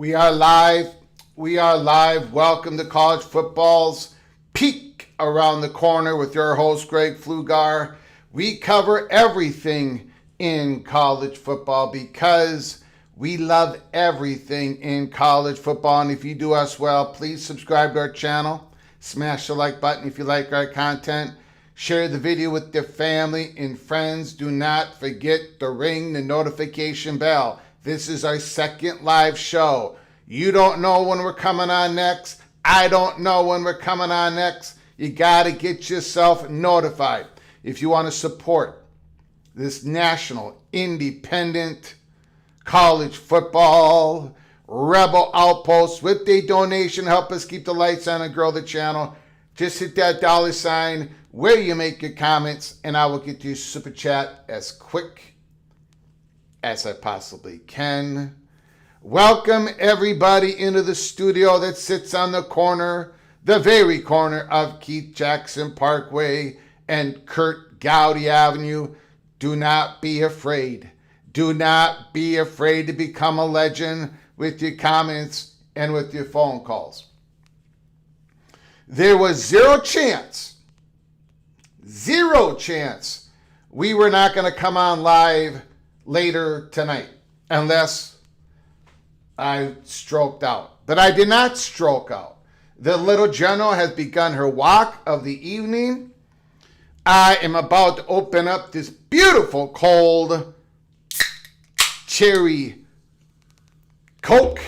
We are live. We are live. Welcome to College Football's Peek Around the Corner with your host, Greg Flugar. We cover everything in college football because we love everything in college football. And if you do us well, please subscribe to our channel. Smash the like button if you like our content. Share the video with your family and friends. Do not forget to ring the notification bell. This is our second live show. You don't know when we're coming on next. I don't know when we're coming on next. You got to get yourself notified. If you want to support this national independent college football rebel outpost with a donation, help us keep the lights on and grow the channel, just hit that $sign where you make your comments, and I will get to your super chat as quick as I possibly can. Welcome everybody into the studio that sits on the corner, the very corner of Keith Jackson Parkway and Kurt Gowdy Avenue. Do not be afraid. Do not be afraid to become a legend with your comments and with your phone calls. There was zero chance we were not going to come on live later tonight unless I stroked out. But I did not stroke out. The little general has begun her walk of the evening. I am about to open up this beautiful cold cherry Coke,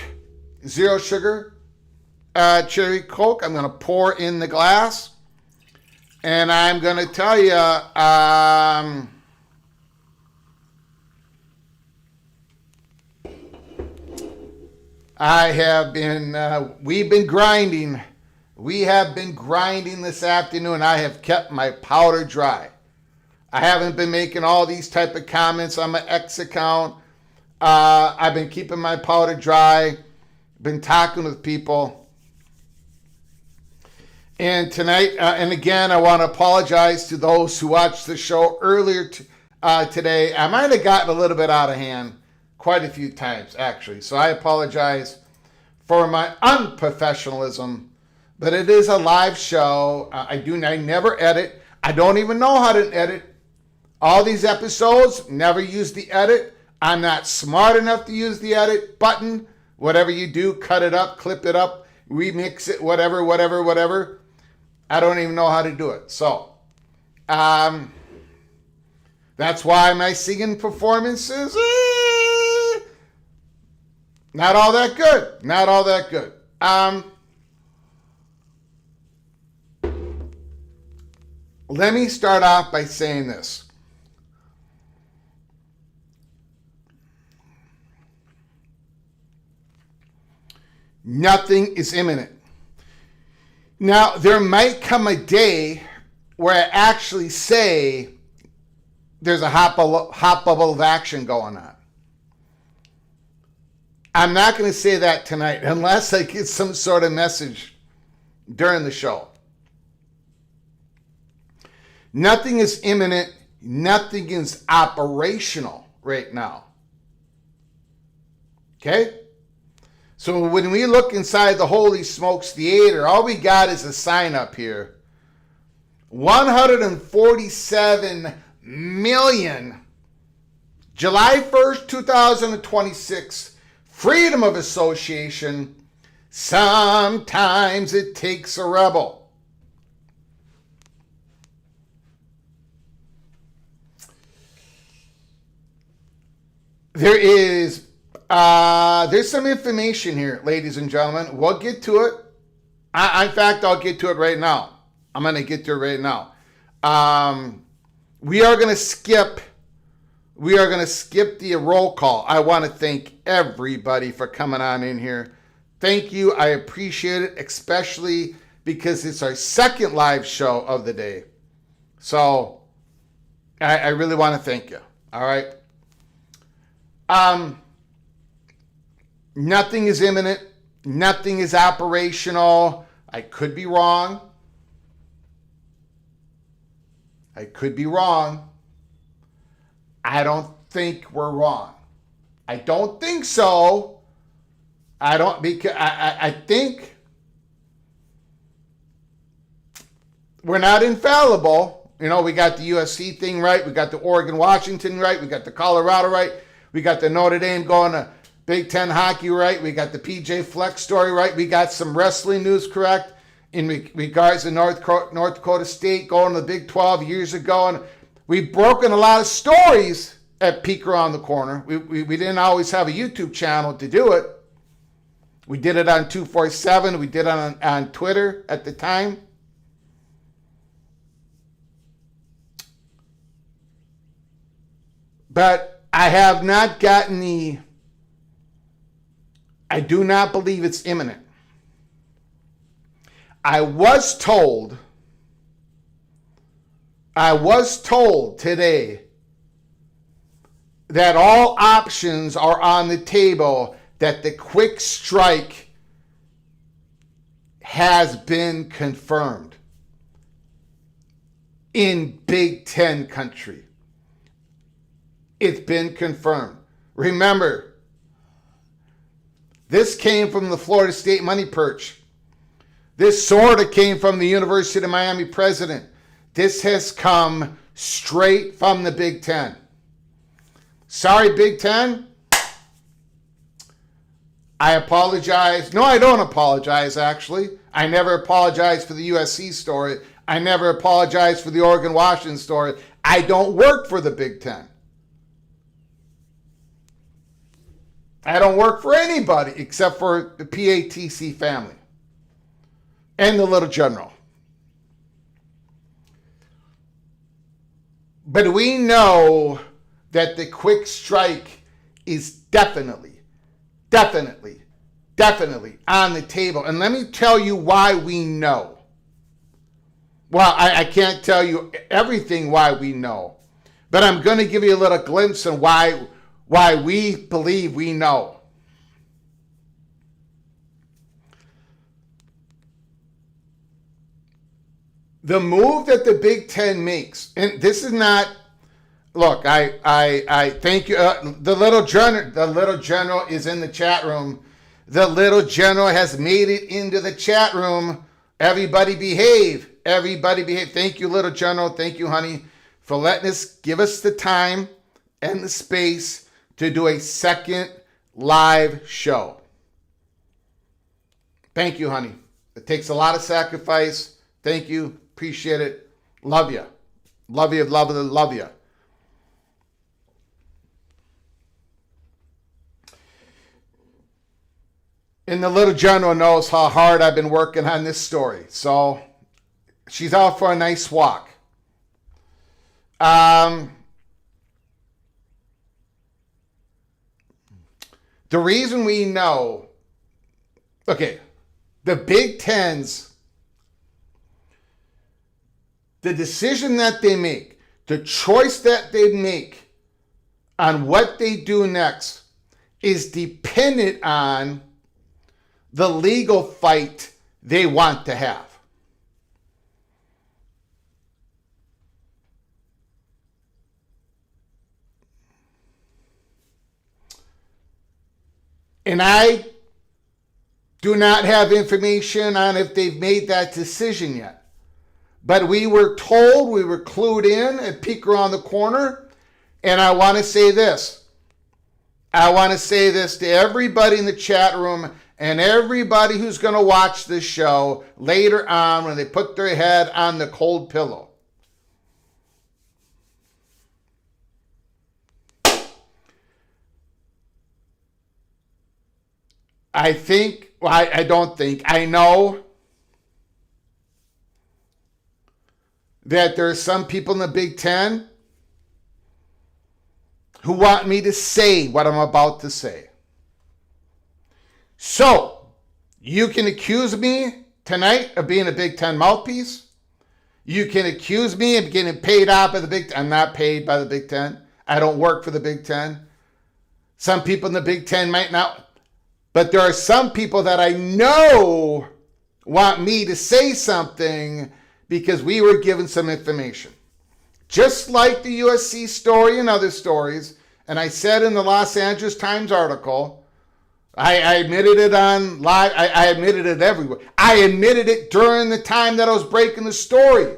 zero sugar cherry Coke. I'm going to pour in the glass. And I'm going to tell you, I have been, we've been grinding. We have been grinding this afternoon. I have kept my powder dry. I haven't been making all these type of comments on my X account. I've been keeping my powder dry. Been talking with people. And tonight, and again, I want to apologize to those who watched the show earlier today. I might have gotten a little bit out of hand quite a few times, actually. So I apologize for my unprofessionalism. But it is a live show. I never edit. I don't even know how to edit. All these episodes, never use the edit. I'm not smart enough to use the edit button. Whatever you do, cut it up, clip it up, remix it, whatever. I don't even know how to do it. So, that's why my singing performances, not all that good. Not all that good. Let me start off by saying this. Nothing is imminent. Now, there might come a day where I actually say there's a hot bubble of action going on. I'm not going to say that tonight unless I get some sort of message during the show. Nothing is imminent. Nothing is operational right now. Okay? So when we look inside the Holy Smokes Theater, all we got is a sign up here. 147 million. July 1st, 2026. Freedom of association. Sometimes it takes a rebel. There's some information here, ladies and gentlemen. We'll get to it. In fact, I'll get to it right now. I'm going to get to it right now. We are going to skip the roll call. I want to thank everybody for coming on in here. Thank you. I appreciate it, especially because it's our second live show of the day. So I really want to thank you. All right. Nothing is imminent. Nothing is operational. I could be wrong. I don't think we're wrong. I don't think so. I think we're not infallible. You know, we got the USC thing right. We got the Oregon-Washington right. We got the Colorado right. We got the Notre Dame going to Big Ten hockey right. We got the PJ Fleck story right. We got some wrestling news correct in regards to North Dakota State going to the Big 12 years ago. And we've broken a lot of stories at Peek Around the Corner. We didn't always have a YouTube channel to do it. We did it on 247. We did it on Twitter at the time. But I have not gotten I do not believe it's imminent. I was told today that all options are on the table, that the quick strike has been confirmed in Big Ten country. It's been confirmed. Remember, this came from the Florida State money perch. This sort of came from the University of Miami president. This has come straight from the Big Ten. Sorry, Big Ten. I apologize. No, I don't apologize, actually. I never apologized for the USC story. I never apologized for the Oregon-Washington story. I don't work for the Big Ten. I don't work for anybody except for the PATC family and the little general. But we know that the quick strike is definitely definitely on the table. And let me tell you why we know. Well, I can't tell you everything why we know, but I'm going to give you a little glimpse on why we believe we know. The move that the Big Ten makes, and this is not, look, I thank you. The little general is in the chat room. The little general has made it into the chat room. Everybody behave. Everybody behave. Thank you, little general. Thank you, honey, for letting us give us the time and the space to do a second live show. Thank you, honey. It takes a lot of sacrifice. Thank you. Appreciate it. Love you. Love you, love you, love you. And the little general knows how hard I've been working on this story. So she's out for a nice walk. The reason we know, okay, the Big Ten's, the decision that they make, the choice that they make on what they do next is dependent on the legal fight they want to have. And I do not have information on if they've made that decision yet. But we were told, we were clued in at Peek Around the Corner. And I want to say this. I want to say this to everybody in the chat room and everybody who's going to watch this show later on when they put their head on the cold pillow. I think, well, I don't think, I know that there are some people in the Big Ten who want me to say what I'm about to say. So, you can accuse me tonight of being a Big Ten mouthpiece. You can accuse me of getting paid out by the Big Ten. I'm not paid by the Big Ten. I don't work for the Big Ten. Some people in the Big Ten might not. But there are some people that I know want me to say something because we were given some information. Just like the USC story and other stories, and I said in the Los Angeles Times article, I admitted it on live, I admitted it everywhere. I admitted it during the time that I was breaking the story.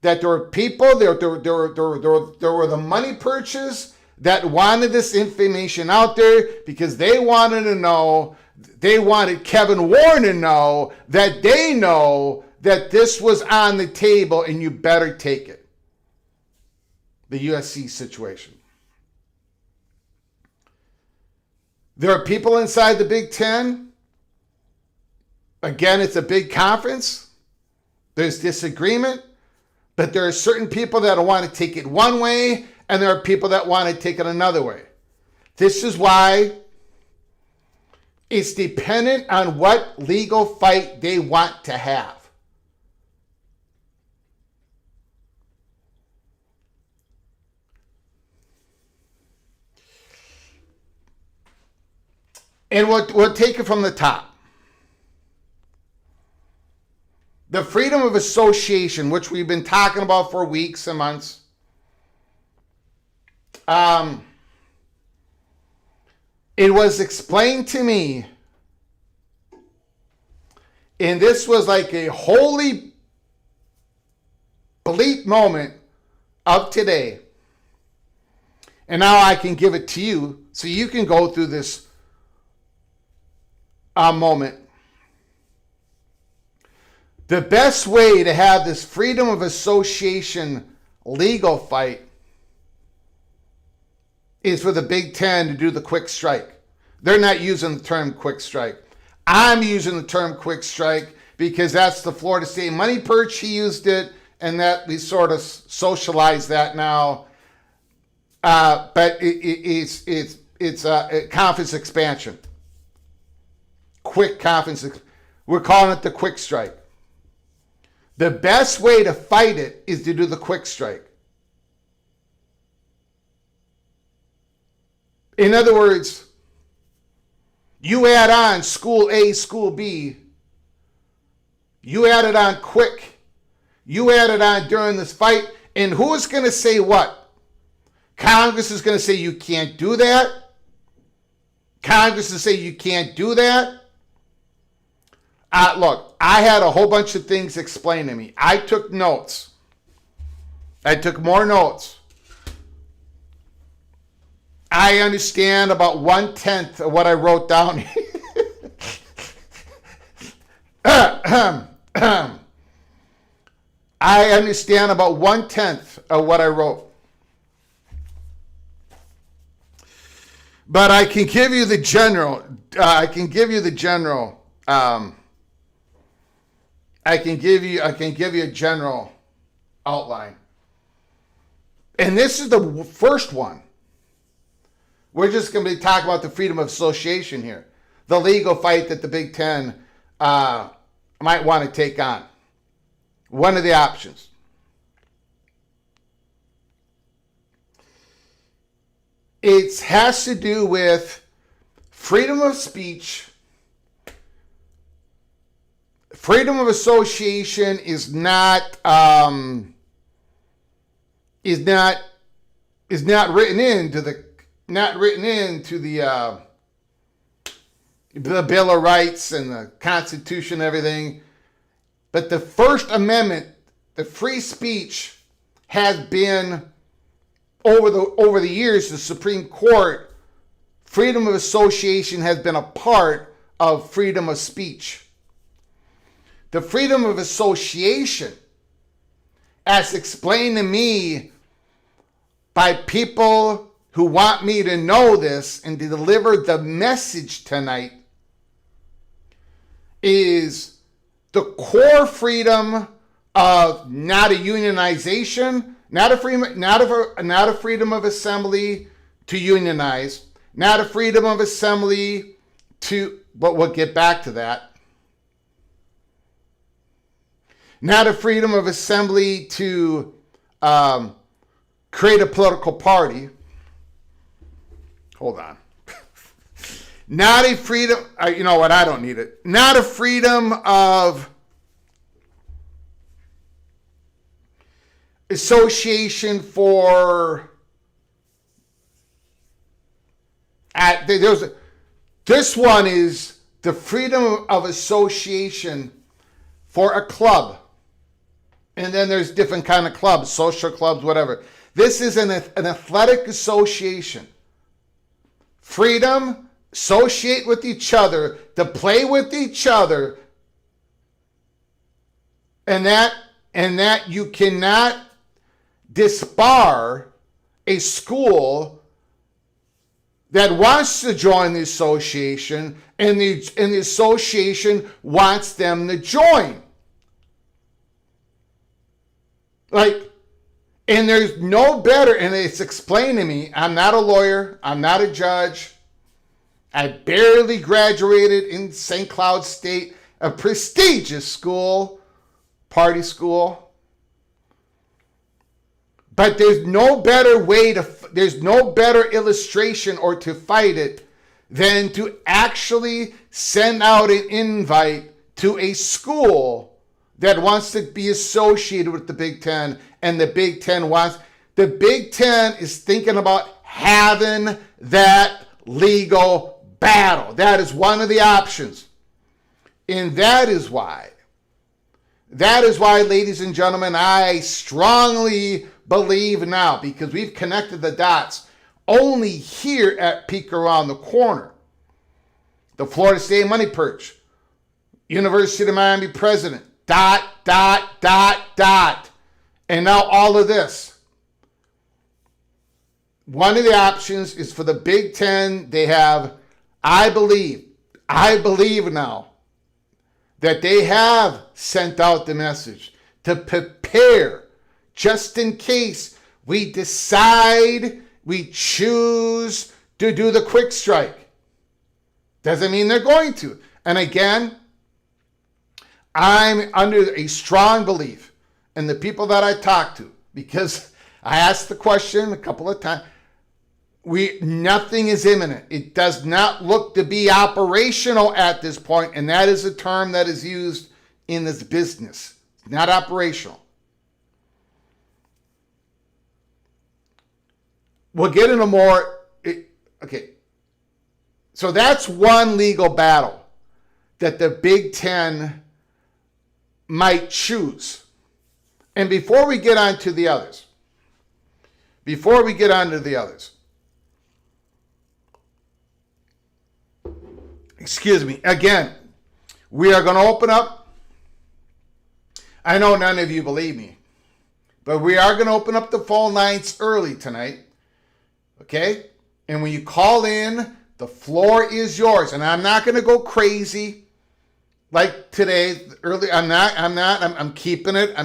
That there were people, there were the money purchase that wanted this information out there because they wanted to know, they wanted Kevin Warren to know that they know that this was on the table and you better take it. The USC situation. There are people inside the Big Ten. Again, it's a big conference. There's disagreement, but there are certain people that want to take it one way and there are people that want to take it another way. This is why it's dependent on what legal fight they want to have. And we'll take it from the top. The freedom of association, which we've been talking about for weeks and months. It was explained to me, and this was like a holy bleep moment of today. And now I can give it to you so you can go through this moment. The best way to have this freedom of association legal fight is for the Big Ten to do the quick strike. They're not using the term quick strike. I'm using the term quick strike because that's the Florida State money perch. He used it, and that we sort of socialize that now. But it's a conference expansion. quick conference. We're calling it the quick strike. The best way to fight it is to do the quick strike. In other words, you add on school A, school B. You add it on quick. You add it on during this fight. And who's going to say what? Congress is going to say you can't do that. Congress is say you can't do that. Look, I had a whole bunch of things explained to me. I took notes. I took more notes. I understand about 1/10 of what I wrote down. I understand about 1/10 of what I wrote. But I can give you the general. I can give you a general outline. And this is the first one. We're just going to be talking about the freedom of association here. The legal fight that the Big Ten might want to take on. One of the options. It has to do with freedom of speech. Freedom of association is not written into the Bill of Rights and the Constitution and everything. But the First Amendment, the free speech, has been over the years, the Supreme Court, freedom of association has been a part of freedom of speech. The freedom of association, as explained to me by people who want me to know this and to deliver the message tonight, is the core freedom of not a unionization, not a freedom of assembly to unionize, not a freedom of assembly to, but we'll get back to that. Not a freedom of assembly to create a political party. Hold on. Not a freedom, you know what, I don't need it. Not a freedom of association for, this one is the freedom of association for a club. And then there's different kind of clubs, social clubs, whatever. This is an athletic association. Freedom, associate with each other, to play with each other. And that you cannot disbar a school that wants to join the association and the association wants them to join. And there's no better, and it's explained to me, I'm not a lawyer, I'm not a judge, I barely graduated in St. Cloud State, a prestigious school, party school. But there's no better way there's no better illustration or to fight it than to actually send out an invite to a school that wants to be associated with the Big Ten, and the Big Ten is thinking about having that legal battle. That is one of the options. And that is why, ladies and gentlemen, I strongly believe now, because we've connected the dots only here at Peak Around the Corner. The Florida State Money Perch, University of Miami president, ... And now all of this. One of the options is for the Big Ten. They have, I believe now that they have sent out the message to prepare just in case we choose to do the quick strike. Doesn't mean they're going to. And again, I'm under a strong belief in the people that I talk to, because I asked the question a couple of times. Nothing is imminent. It does not look to be operational at this point, and that is a term that is used in this business. Not operational. We'll get into more. Okay. So that's one legal battle that the Big Ten might choose. And before we get on to the others, excuse me, again, we are going to open up. I know none of you believe me, but we are going to open up the phone lines early tonight. Okay? And when you call in, the floor is yours. And I'm not going to go crazy like today. Early, I'm keeping it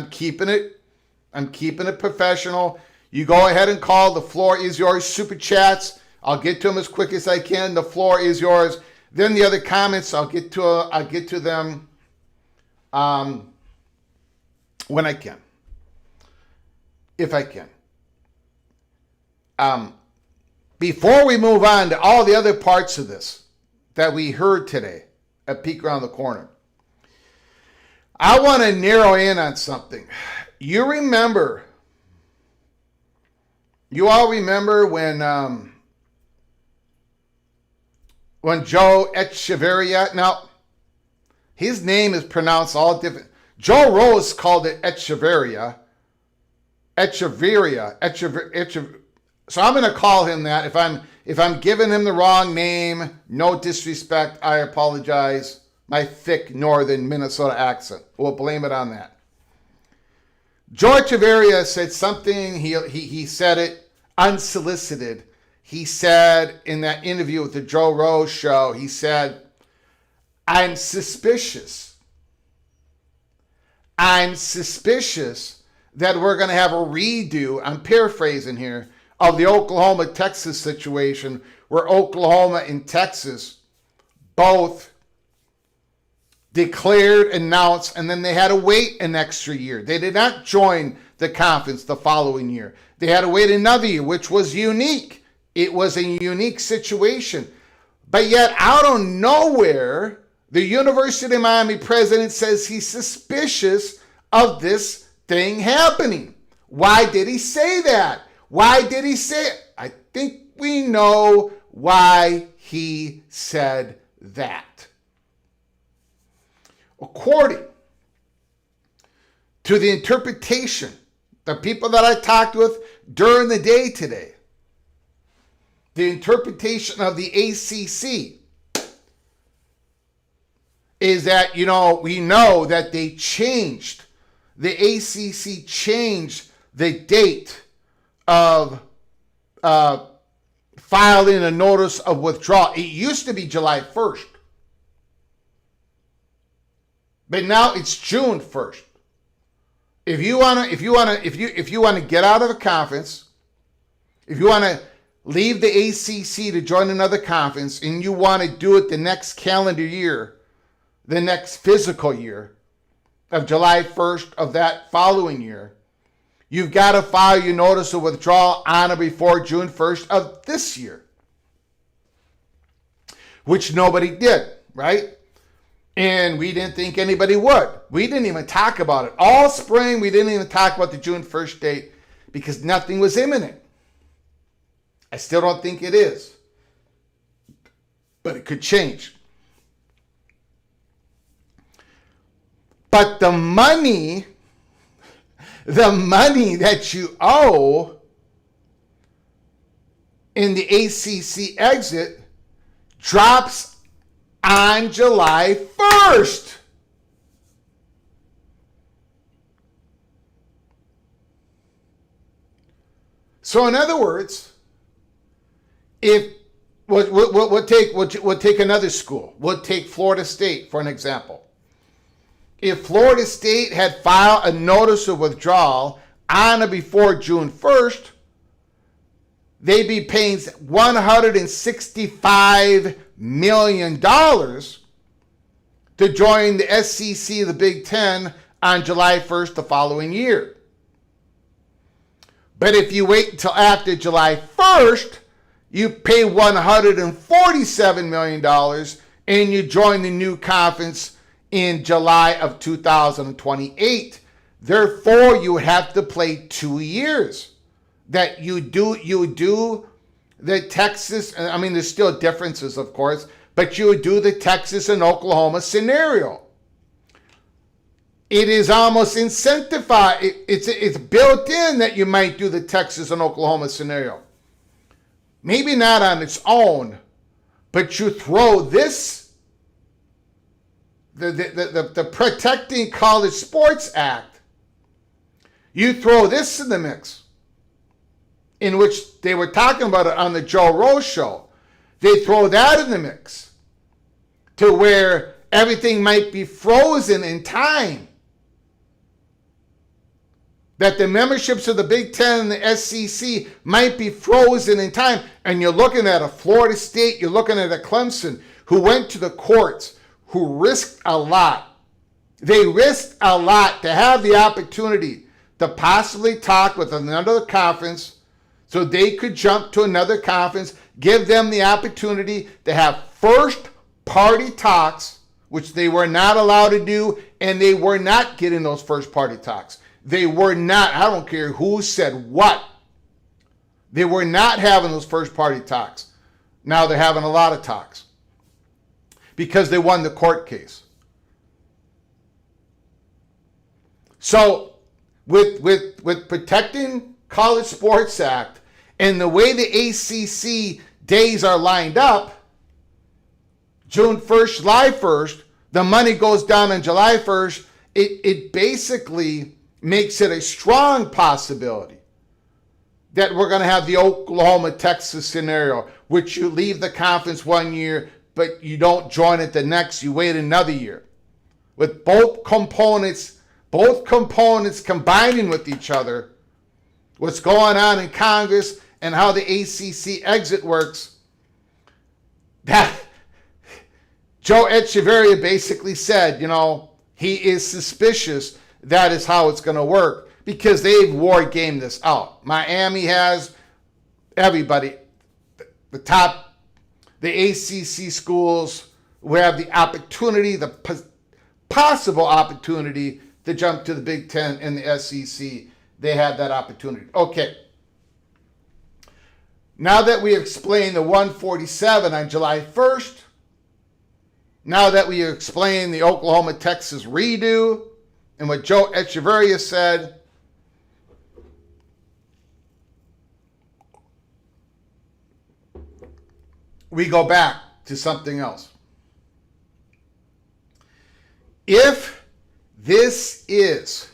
professional. You go ahead and call. The floor is yours. Super chats, I'll get to them as quick as I can. The floor is yours. Then the other comments, I'll get to them when I can, if I can. Before we move on to all the other parts of this that we heard today at Peek Around the Corner, I want to narrow in on something. You all remember when Joe Echeverria, now his name is pronounced all different. Joe Rose called it Echeverria. So I'm going to call him that. If I'm giving him the wrong name, no disrespect, I apologize. My thick northern Minnesota accent. We'll blame it on that. Joe Echeverria said something, he said it unsolicited. He said in that interview with the Joe Rose show, he said, I'm suspicious that we're going to have a redo, I'm paraphrasing here, of the Oklahoma-Texas situation, where Oklahoma and Texas both declared, announced, and then they had to wait an extra year. They did not join the conference the following year. They had to wait another year, which was unique. It was a unique situation. But yet, out of nowhere, the University of Miami president says he's suspicious of this thing happening. Why did he say that? Why did he say it? I think we know why he said that. According to the interpretation, the people that I talked with during the day today, the interpretation of the ACC is that, we know that they changed, the ACC changed the date of filing a notice of withdrawal. It used to be July 1st. But now it's June 1st. If you want to get out of a conference, if you want to leave the ACC to join another conference, and you want to do it the next calendar year, the next physical year of July 1st of that following year, you've got to file your notice of withdrawal on or before June 1st of this year, which nobody did, right? And we didn't think anybody would. We didn't even talk about it. All spring, we didn't even talk about the June 1st date because nothing was imminent. I still don't think it is. But it could change. But the money that you owe in the ACC exit drops on July 1st. So in other words, if we'll take another school. We'll take Florida State for an example. If Florida State had filed a notice of withdrawal on or before June 1st, they'd be paying $165 million to join the SEC, the Big Ten, on July 1st the following year. But if you wait until after July 1st, you pay $147 million and you join the new conference in July of 2028. Therefore, you have to play 2 years. That you do the Texas, I mean, there's still differences, of course, but you would do the Texas and Oklahoma scenario. It is almost incentivized. It's built in that you might do the Texas and Oklahoma scenario. Maybe not on its own, but you throw this, the Protecting College Sports Act, you throw this in the mix, in which they were talking about it on the Joe Rose show. They throw that in the mix to where everything might be frozen in time. That the memberships of the Big Ten and the SEC might be frozen in time. And you're looking at a Florida State, you're looking at a Clemson who went to the courts, who risked a lot. They risked a lot to have the opportunity to possibly talk with another conference so they could jump to another conference, give them the opportunity to have first party talks, which they were not allowed to do, and they were not getting those first party talks. They were not, I don't care who said what. They were not having those first party talks. Now they're having a lot of talks because they won the court case. So with Protecting College Sports Act and the way the ACC days are lined up, June 1st, July 1st, the money goes down on July 1st, it basically makes it a strong possibility that we're going to have the Oklahoma-Texas scenario, which you leave the conference 1 year, but you don't join it the next, you wait another year. With both components combining with each other, what's going on in Congress and how the ACC exit works, that Joe Echeverria basically said, he is suspicious that is how it's going to work because they've war gamed this out. Miami has everybody, the ACC schools will have the opportunity, the possible opportunity to jump to the Big Ten and the SEC. They have that opportunity. Okay. Now that we explained the 147 on July 1st, now that we explained the Oklahoma-Texas redo and what Joe Echeverria said, we go back to something else. If this is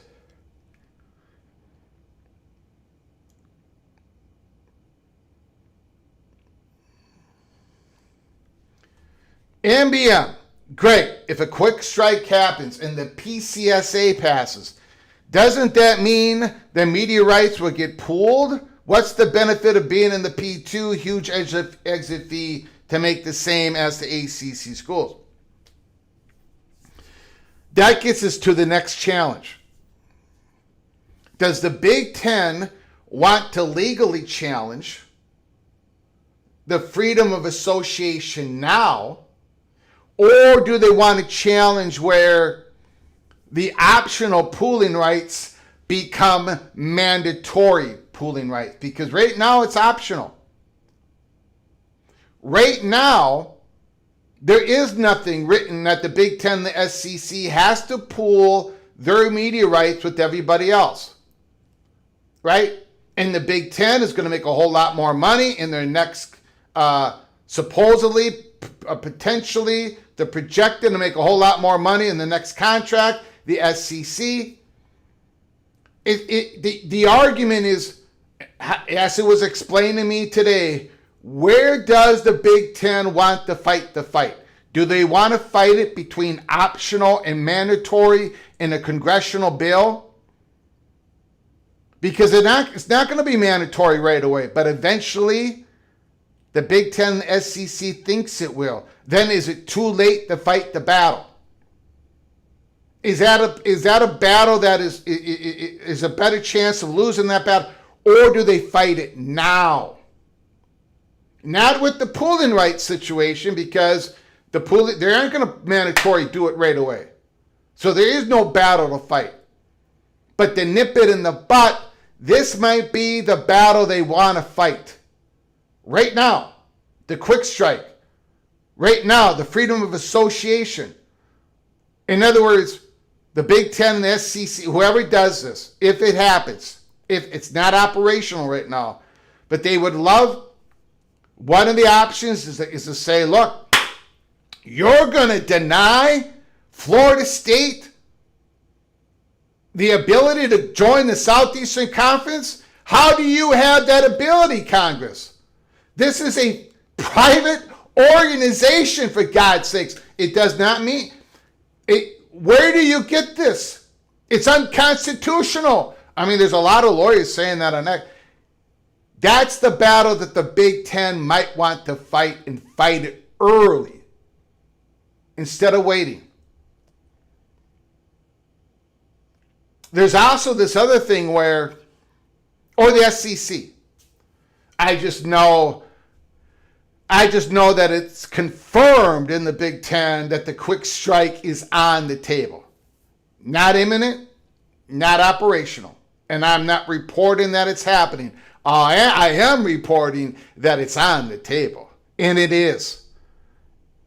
NBM, great. If a quick strike happens and the PCSA passes, doesn't that mean the media rights will get pooled? What's the benefit of being in the P2? Huge exit fee to make the same as the ACC schools. That gets us to the next challenge. Does the Big Ten want to legally challenge the freedom of association now? Or do they want to challenge where the optional pooling rights become mandatory pooling rights? Because right now it's optional. Right now, there is nothing written that the Big Ten, the SEC, has to pool their media rights with everybody else. Right? And the Big Ten is going to make a whole lot more money in their next, supposedly, potentially, they're projected to make a whole lot more money in the next contract. The SEC. The argument is, as it was explained to me today, where does the Big Ten want to fight the fight? Do they want to fight it between optional and mandatory in a congressional bill? Because it's not going to be mandatory right away, but eventually the Big Ten and the SEC thinks it will. Then is it too late to fight the battle? Is that a battle that is a better chance of losing that battle, or do they fight it now? Not with the pooling rights situation, because they aren't going to mandatory do it right away. So there is no battle to fight. But to nip it in the butt, this might be the battle they want to fight. Right now, the quick strike. Right now, the freedom of association. In other words, the Big Ten and the SEC, whoever does this, if it happens, if it's not operational right now, but they would love, one of the options is to say, look, you're going to deny Florida State the ability to join the Southeastern Conference? How do you have that ability, Congress? This is a private organization, for God's sakes. It does not mean it. Where do you get this? It's unconstitutional. I mean, there's a lot of lawyers saying that on that. That's the battle that the Big Ten might want to fight, and fight it early instead of waiting. There's also this other thing where, or the SEC. I just know that it's confirmed in the Big Ten that the quick strike is on the table. Not imminent, not operational. And I'm not reporting that it's happening. I am reporting that it's on the table. And it is.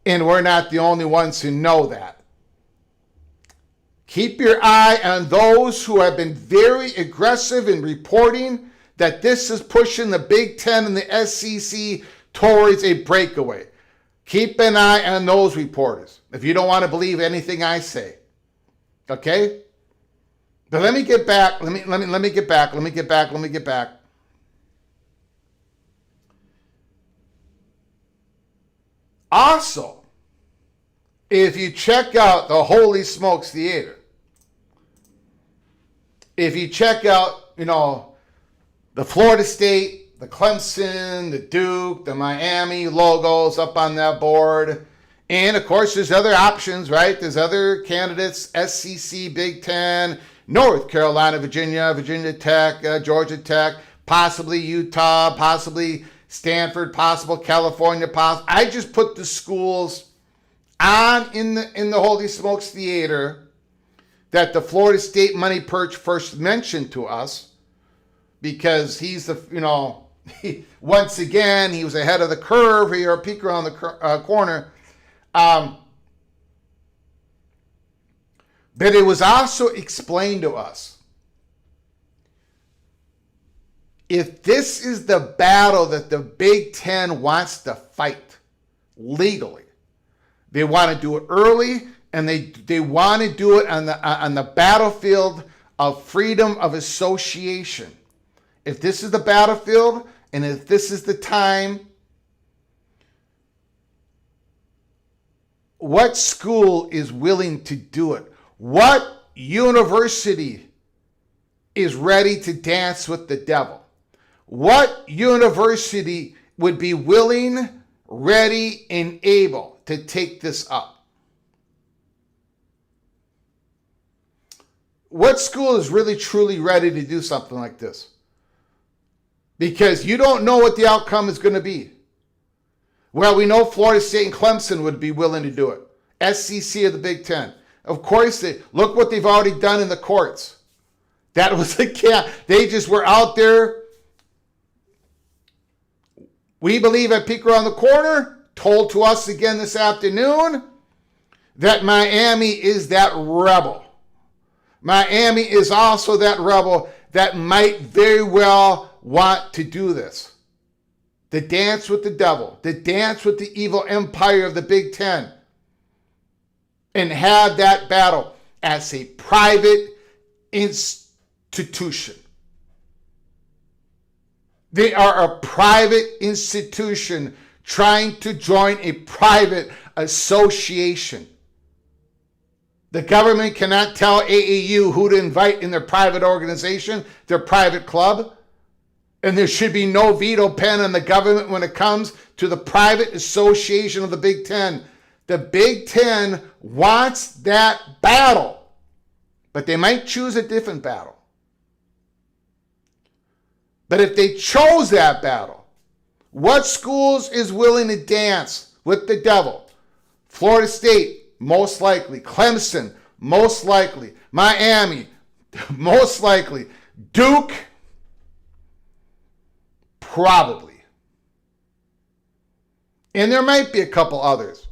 And we're not the only ones who know that. Keep your eye on those who have been very aggressive in reporting that this is pushing the Big Ten and the SEC towards a breakaway. Keep an eye on those reporters if you don't want to believe anything I say. Okay? But let me get back. Let me get back. Also, if you check out the Holy Smokes Theater, if you check out, the Florida State, the Clemson, the Duke, the Miami logos up on that board. And of course, there's other options, right? There's other candidates, SEC, Big Ten, North Carolina, Virginia Tech, Georgia Tech, possibly Utah, possibly Stanford, possible California, I just put the schools on in the Holy Smokes Theater that the Florida State money perch first mentioned to us, because he's once again, he was ahead of the curve here, a peek around the corner. But it was also explained to us, if this is the battle that the Big Ten wants to fight legally, they want to do it early, and they want to do it on the battlefield of freedom of association. If this is the battlefield, and if this is the time, what school is willing to do it? What university is ready to dance with the devil? What university would be willing, ready, and able to take this up? What school is really, truly ready to do something like this? Because you don't know what the outcome is going to be. Well, we know Florida State and Clemson would be willing to do it. SEC of the Big Ten. Of course, look what they've already done in the courts. That was they just were out there. We believe at peek around the corner, told to us again this afternoon, that Miami is that rebel. Miami is also that rebel that might very well want to do this. To dance with the devil, to dance with the evil empire of the Big Ten, and have that battle as a private institution. They are a private institution trying to join a private association. The government cannot tell AAU who to invite in their private organization, their private club. And there should be no veto pen on the government when it comes to the private association of the Big Ten. The Big Ten wants that battle But they might choose a different battle. But if they chose that battle, what schools is willing to dance with the devil? Florida State, most likely. Clemson, most likely. Miami, most likely. Duke, probably. And there might be a couple others.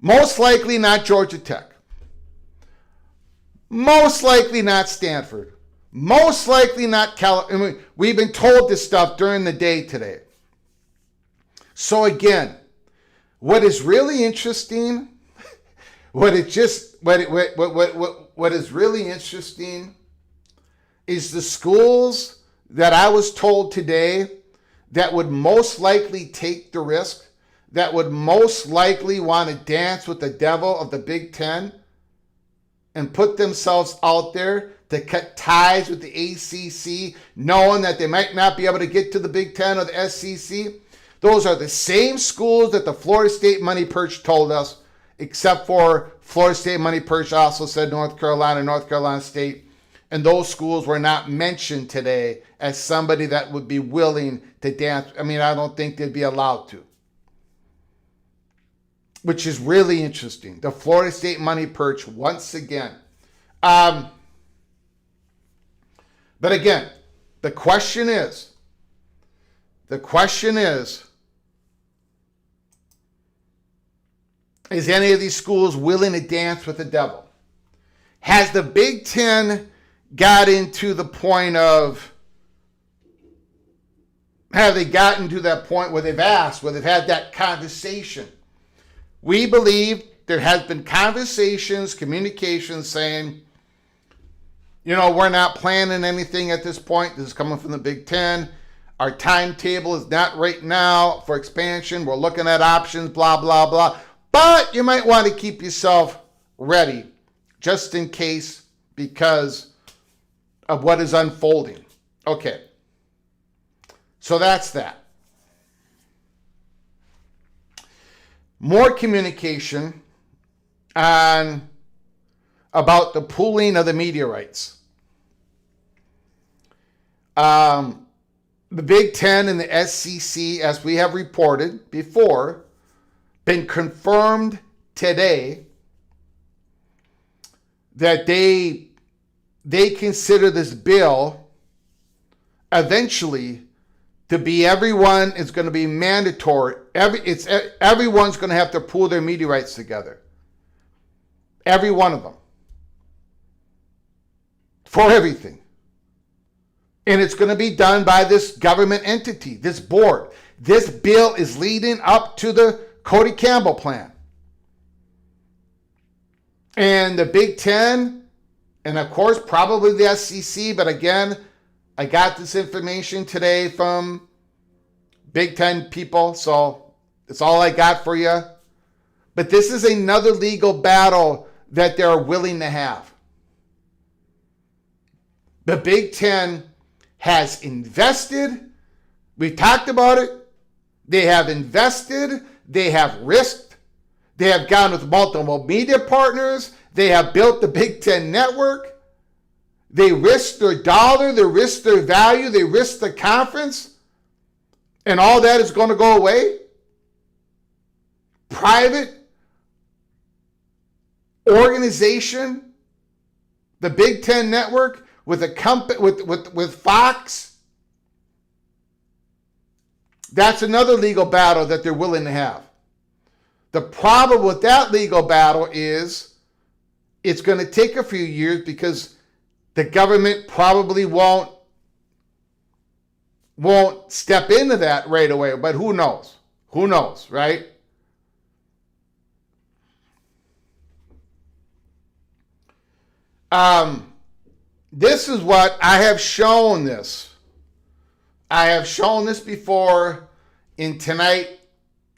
Most likely not Georgia Tech. Most likely not Stanford. Most likely not California. We've been told this stuff during the day today. So again, what is really interesting, what is really interesting is the schools that I was told today that would most likely take the risk, that would most likely want to dance with the devil of the Big Ten and put themselves out there to cut ties with the ACC, knowing that they might not be able to get to the Big Ten or the SEC. Those are the same schools that the Florida State Money Perch told us, except for Florida State Money Perch also said North Carolina State. And those schools were not mentioned today as somebody that would be willing to dance. I mean, I don't think they'd be allowed to. Which is really interesting. The Florida State Money Perch once again. But again, the question is any of these schools willing to dance with the devil? Has the Big Ten got into the point of, have they gotten to that point where they've asked, where they've had that conversation? We believe there has been conversations, communications saying, we're not planning anything at this point. This is coming from the Big Ten. Our timetable is not right now for expansion. We're looking at options, blah, blah, blah. But you might want to keep yourself ready just in case because of what is unfolding. Okay. So that's that. More communication on about the pooling of the media rights. The Big Ten and the SEC, as we have reported before, been confirmed today that they consider this bill eventually to be, everyone is going to be mandatory. Everyone's going to have to pool their media rights together. Every one of them. For everything. And it's going to be done by this government entity, this board. This bill is leading up to the Cody Campbell plan. And the Big Ten, and of course, probably the SEC, but again, I got this information today from Big Ten people, so it's all I got for you. But this is another legal battle that they're willing to have. The Big Ten has invested. We talked about it. They have invested. They have risked. They have gone with multiple media partners. They have built the Big Ten network. They risked their dollar. They risked their value. They risked the conference. And all that is going to go away. Private organization, the Big Ten network, with a company with Fox. That's another legal battle that they're willing to have. The problem with that legal battle is it's going to take a few years because the government probably won't step into that right away. But who knows? Who knows, right? This is what I have shown this. I have shown this before, and tonight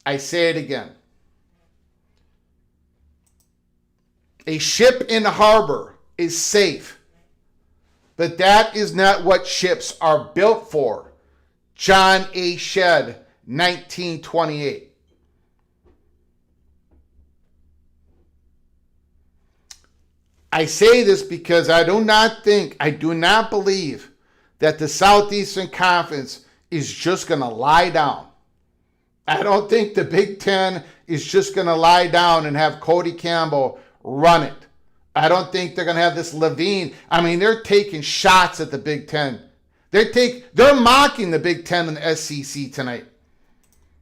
I say it again. A ship in harbor is safe, but that is not what ships are built for. John A. Shedd, 1928. I say this because I do not believe that the Southeastern Conference is just going to lie down. I don't think the Big Ten is just going to lie down and have Cody Campbell run it. I don't think they're going to have this Levine. I mean, they're taking shots at the Big Ten. They're mocking the Big Ten and the SEC tonight.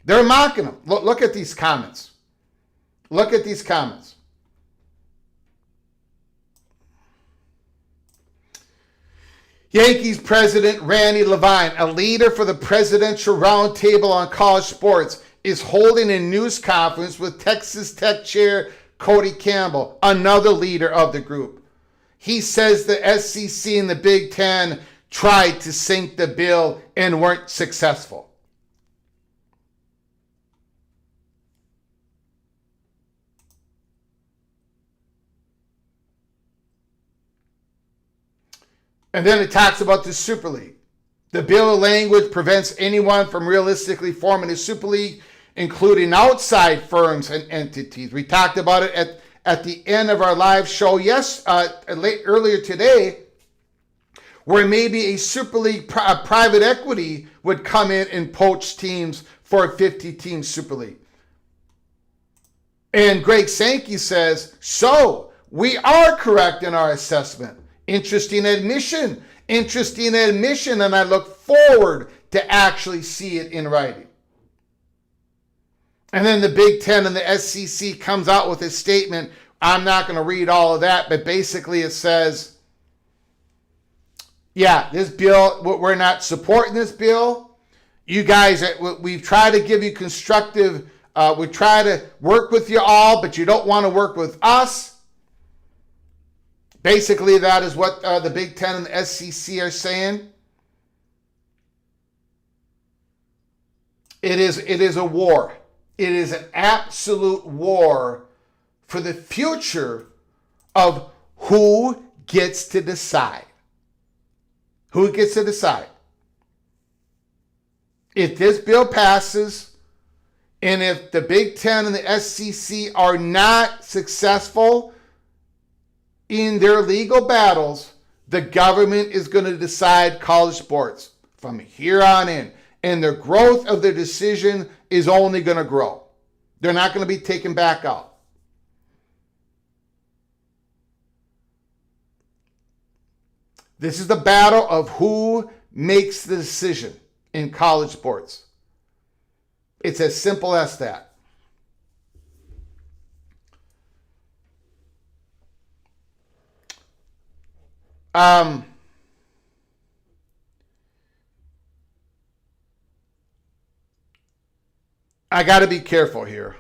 They're mocking them. Look at these comments. Look at these comments. Yankees president Randy Levine, a leader for the Presidential Roundtable on College Sports, is holding a news conference with Texas Tech chair Cody Campbell, another leader of the group. He says the SEC and the Big Ten tried to sink the bill and weren't successful. And then it talks about the Super League. The bill of language prevents anyone from realistically forming a Super League, including outside firms and entities. We talked about it at the end of our live show earlier today, where maybe a Super League private equity would come in and poach teams for a 50-team Super League. And Greg Sankey says, so we are correct in our assessment. Interesting admission, and I look forward to actually see it in writing. And then the Big Ten and the SEC comes out with a statement. I'm not going to read all of that, but basically it says, yeah, this bill, we're not supporting this bill. You guys, we've tried to give you constructive, we try to work with you all, but you don't want to work with us. Basically, that is what the Big Ten and the SEC are saying. It is a war. It is an absolute war for the future of who gets to decide. Who gets to decide? If this bill passes, and if the Big Ten and the SEC are not successful in their legal battles, the government is going to decide college sports from here on in. And the growth of their decision is only going to grow. They're not going to be taken back out. This is the battle of who makes the decision in college sports. It's as simple as that. I got to be careful here.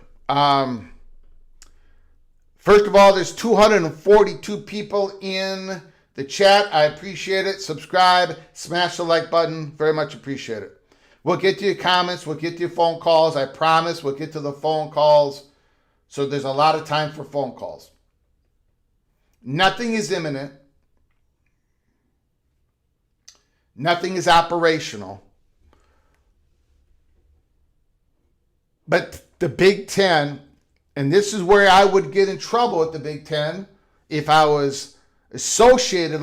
First of all, there's 242 people in the chat. I appreciate it. Subscribe, smash the like button. Very much appreciate it. We'll get to your comments. We'll get to your phone calls. I promise we'll get to the phone calls. So there's a lot of time for phone calls. Nothing is imminent. Nothing is operational. But the Big Ten, and this is where I would get in trouble with the Big Ten if I was associated,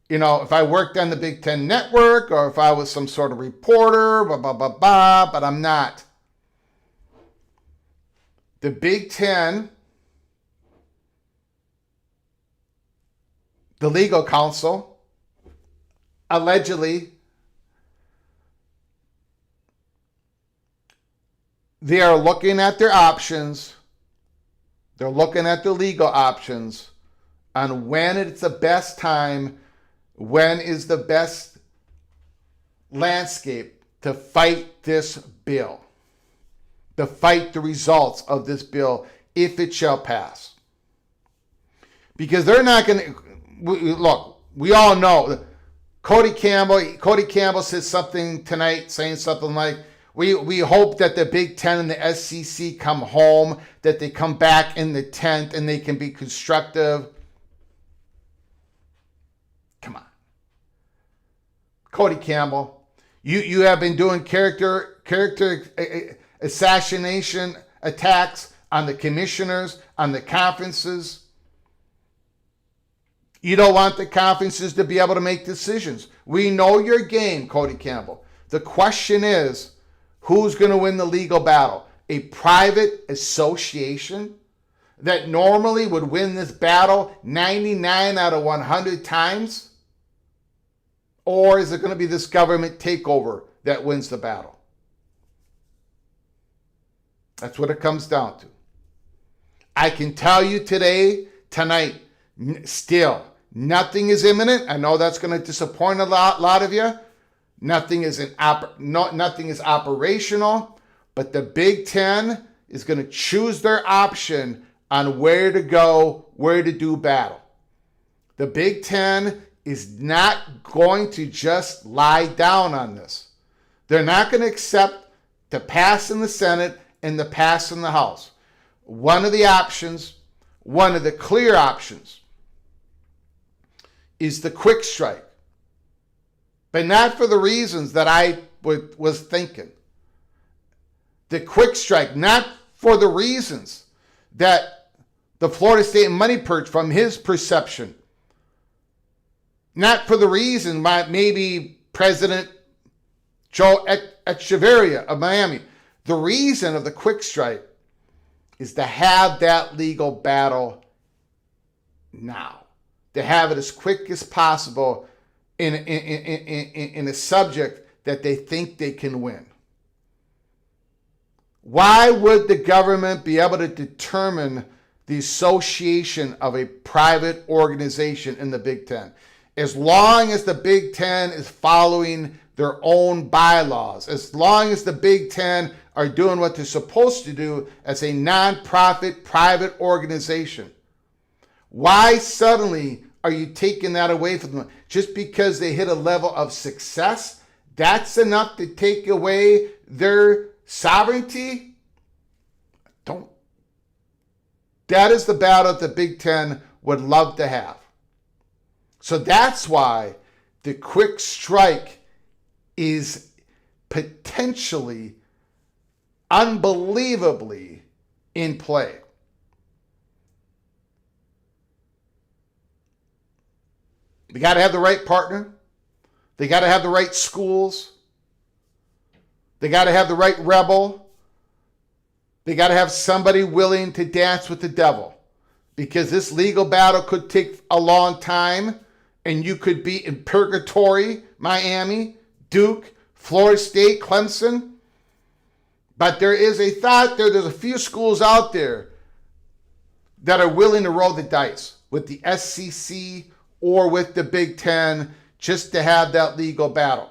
if I worked on the Big Ten network or if I was some sort of reporter, but I'm not. The Big Ten, the legal counsel, allegedly, they are looking at their options. They're looking at the legal options on when it's the best time, when is the best landscape to fight this bill, to fight the results of this bill if it shall pass. Because they're not going to, look, we all know Cody Campbell said something tonight, saying something like, we hope that the Big Ten and the SEC come home, that they come back in the tent and they can be constructive. Come on. Cody Campbell, you have been doing character assassination attacks on the commissioners, on the conferences. You don't want the conferences to be able to make decisions. We know your game, Cody Campbell. The question is, who's going to win the legal battle? A private association that normally would win this battle 99 out of 100 times? Or is it going to be this government takeover that wins the battle? That's what it comes down to. I can tell you tonight, still, nothing is imminent. I know that's going to disappoint a lot of you. Nothing is operational, but the Big Ten is going to choose their option on where to go, where to do battle. The Big Ten is not going to just lie down on this. They're not going to accept the pass in the Senate and the pass in the House. One of the options, one of the clear options, is the quick strike. But not for the reasons that I was thinking. The quick strike, not for the reasons that the Florida State money purge from his perception. Not for the reason why maybe President Joe Echeverria of Miami. The reason of the quick strike is to have that legal battle now. To have it as quick as possible in a subject that they think they can win. Why would the government be able to determine the association of a private organization in the Big Ten? As long as the Big Ten is following their own bylaws, as long as the Big Ten are doing what they're supposed to do as a nonprofit private organization. Why suddenly are you taking that away from them? Just because they hit a level of success, that's enough to take away their sovereignty? That is the battle that the Big Ten would love to have. So that's why the quick strike is potentially, unbelievably in play. They got to have the right partner. They got to have the right schools. They got to have the right rebel. They got to have somebody willing to dance with the devil. Because this legal battle could take a long time, and you could be in purgatory, Miami, Duke, Florida State, Clemson. But there is a thought there's a few schools out there that are willing to roll the dice with the SEC or with the Big Ten just to have that legal battle.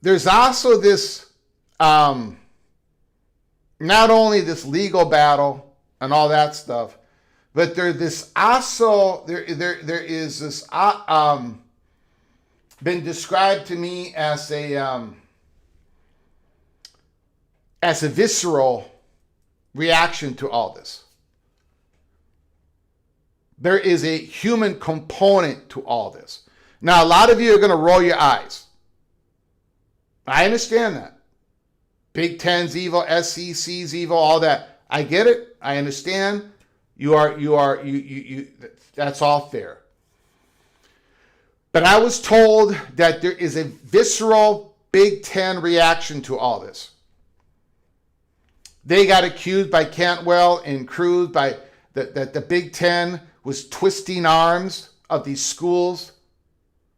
There's also this, not only this legal battle and all that stuff, but there is this been described to me as a visceral reaction to all this. There is a human component to all this. Now, a lot of you are going to roll your eyes. I understand that. Big Ten's evil, SEC's evil, all that. I get it. I understand. That's all fair. But I was told that there is a visceral Big Ten reaction to all this. They got accused by Cantwell and Cruz that the Big Ten was twisting arms of these schools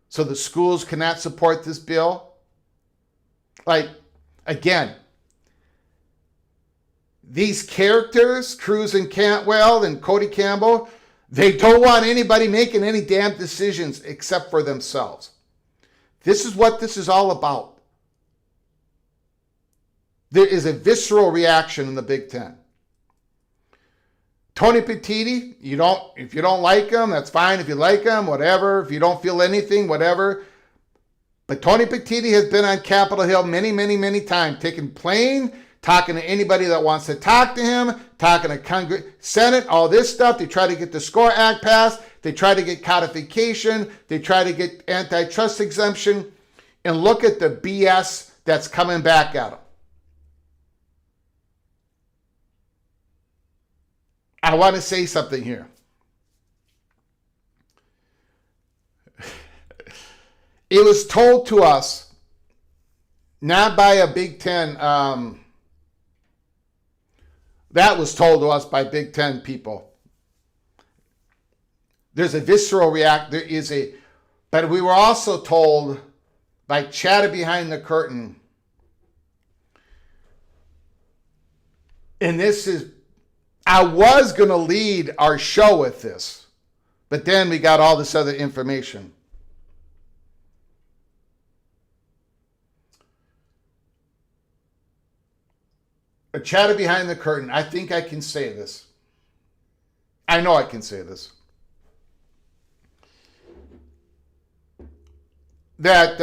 so the schools cannot support this bill. Like, again, these characters, Cruz and Cantwell and Cody Campbell, they don't want anybody making any damn decisions except for themselves. This is what this is all about. There is a visceral reaction in the Big Ten. Tony Petitti, if you don't like him, that's fine. If you like him, whatever. If you don't feel anything, whatever. But Tony Petitti has been on Capitol Hill many, many, many times, taking plane, talking to anybody that wants to talk to him, talking to Congress, Senate, all this stuff. They try to get the SCORE Act passed. They try to get codification. They try to get antitrust exemption. And look at the BS that's coming back at them. I want to say something here. It was told to us, not by a Big Ten, that was told to us by Big Ten people. There's a visceral reaction. But we were also told by chatter behind the curtain, and this is, I was going to lead our show with this, but then we got all this other information. A chatter behind the curtain. I think I can say this. I know I can say this. That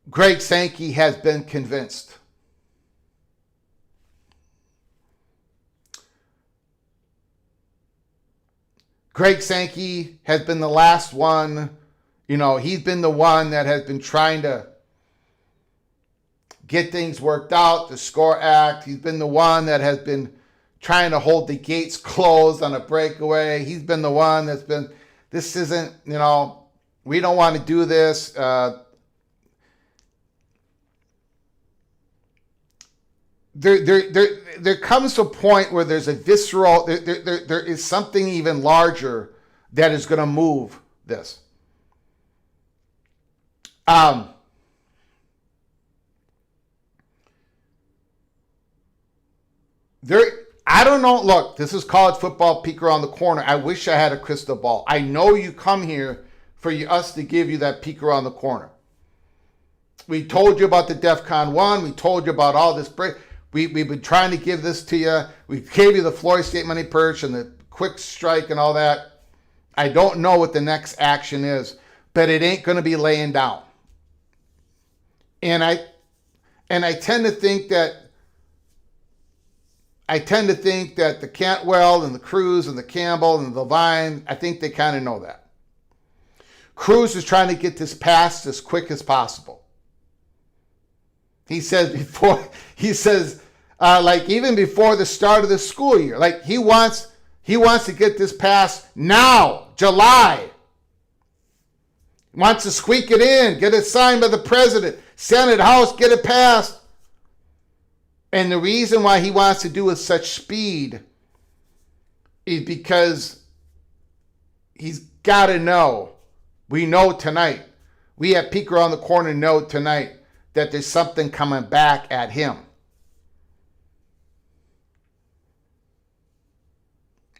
Greg Sankey has been convinced. Greg Sankey has been the last one, he's been the one that has been trying to get things worked out, the SCORE Act. He's been the one that has been trying to hold the gates closed on a breakaway. He's been the one that's been, this isn't, we don't want to do this. There comes a point where there's a visceral, there is something even larger that is going to move this. I don't know. Look, this is college football peek around the corner. I wish I had a crystal ball. I know you come here for us to give you that peek around the corner. We told you about the DEFCON 1. We told you about all this break. We've been trying to give this to you. We gave you the Florida State money perch and the quick strike and all that. I don't know what the next action is, but it ain't going to be laying down. And I tend to think that the Cantwell and the Cruz and the Campbell and the Levine, I think they kind of know that. Cruz is trying to get this passed as quick as possible. He says even before the start of the school year, like he wants to get this passed now, July. He wants to squeak it in, get it signed by the president, Senate, House, get it passed. And the reason why he wants to do it with such speed is because he's got to know. We know tonight. We at Peek Around the Corner know tonight that there's something coming back at him.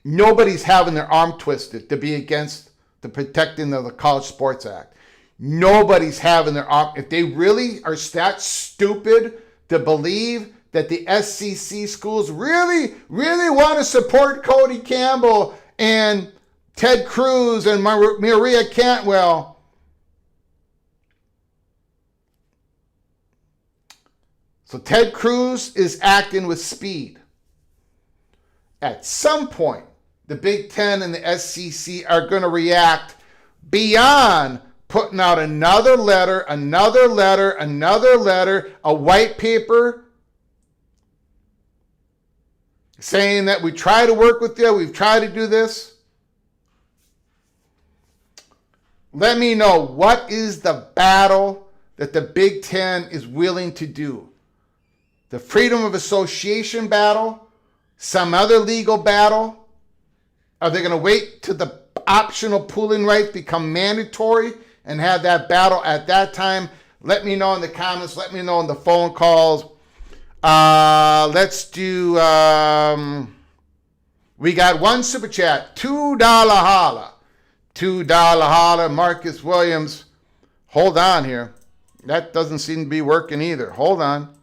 Nobody's having their arm twisted to be against the protecting of the College Sports Act. Nobody's having their arm. If they really are that stupid to believe that the SEC schools really, really want to support Cody Campbell and Ted Cruz and Maria Cantwell, so Ted Cruz is acting with speed. At some point, the Big Ten and the SEC are going to react beyond putting out another letter, a white paper, saying that we try to work with you, we've tried to do this. Let me know, what is the battle that the Big Ten is willing to do? The freedom of association battle? Some other legal battle? Are they going to wait till the optional pooling rights become mandatory and have that battle at that time? Let me know in the comments. Let me know in the phone calls. Let's do, we got one super chat, $2 holla. $2 holla, Marcus Williams. Hold on here. That doesn't seem to be working either. Hold on.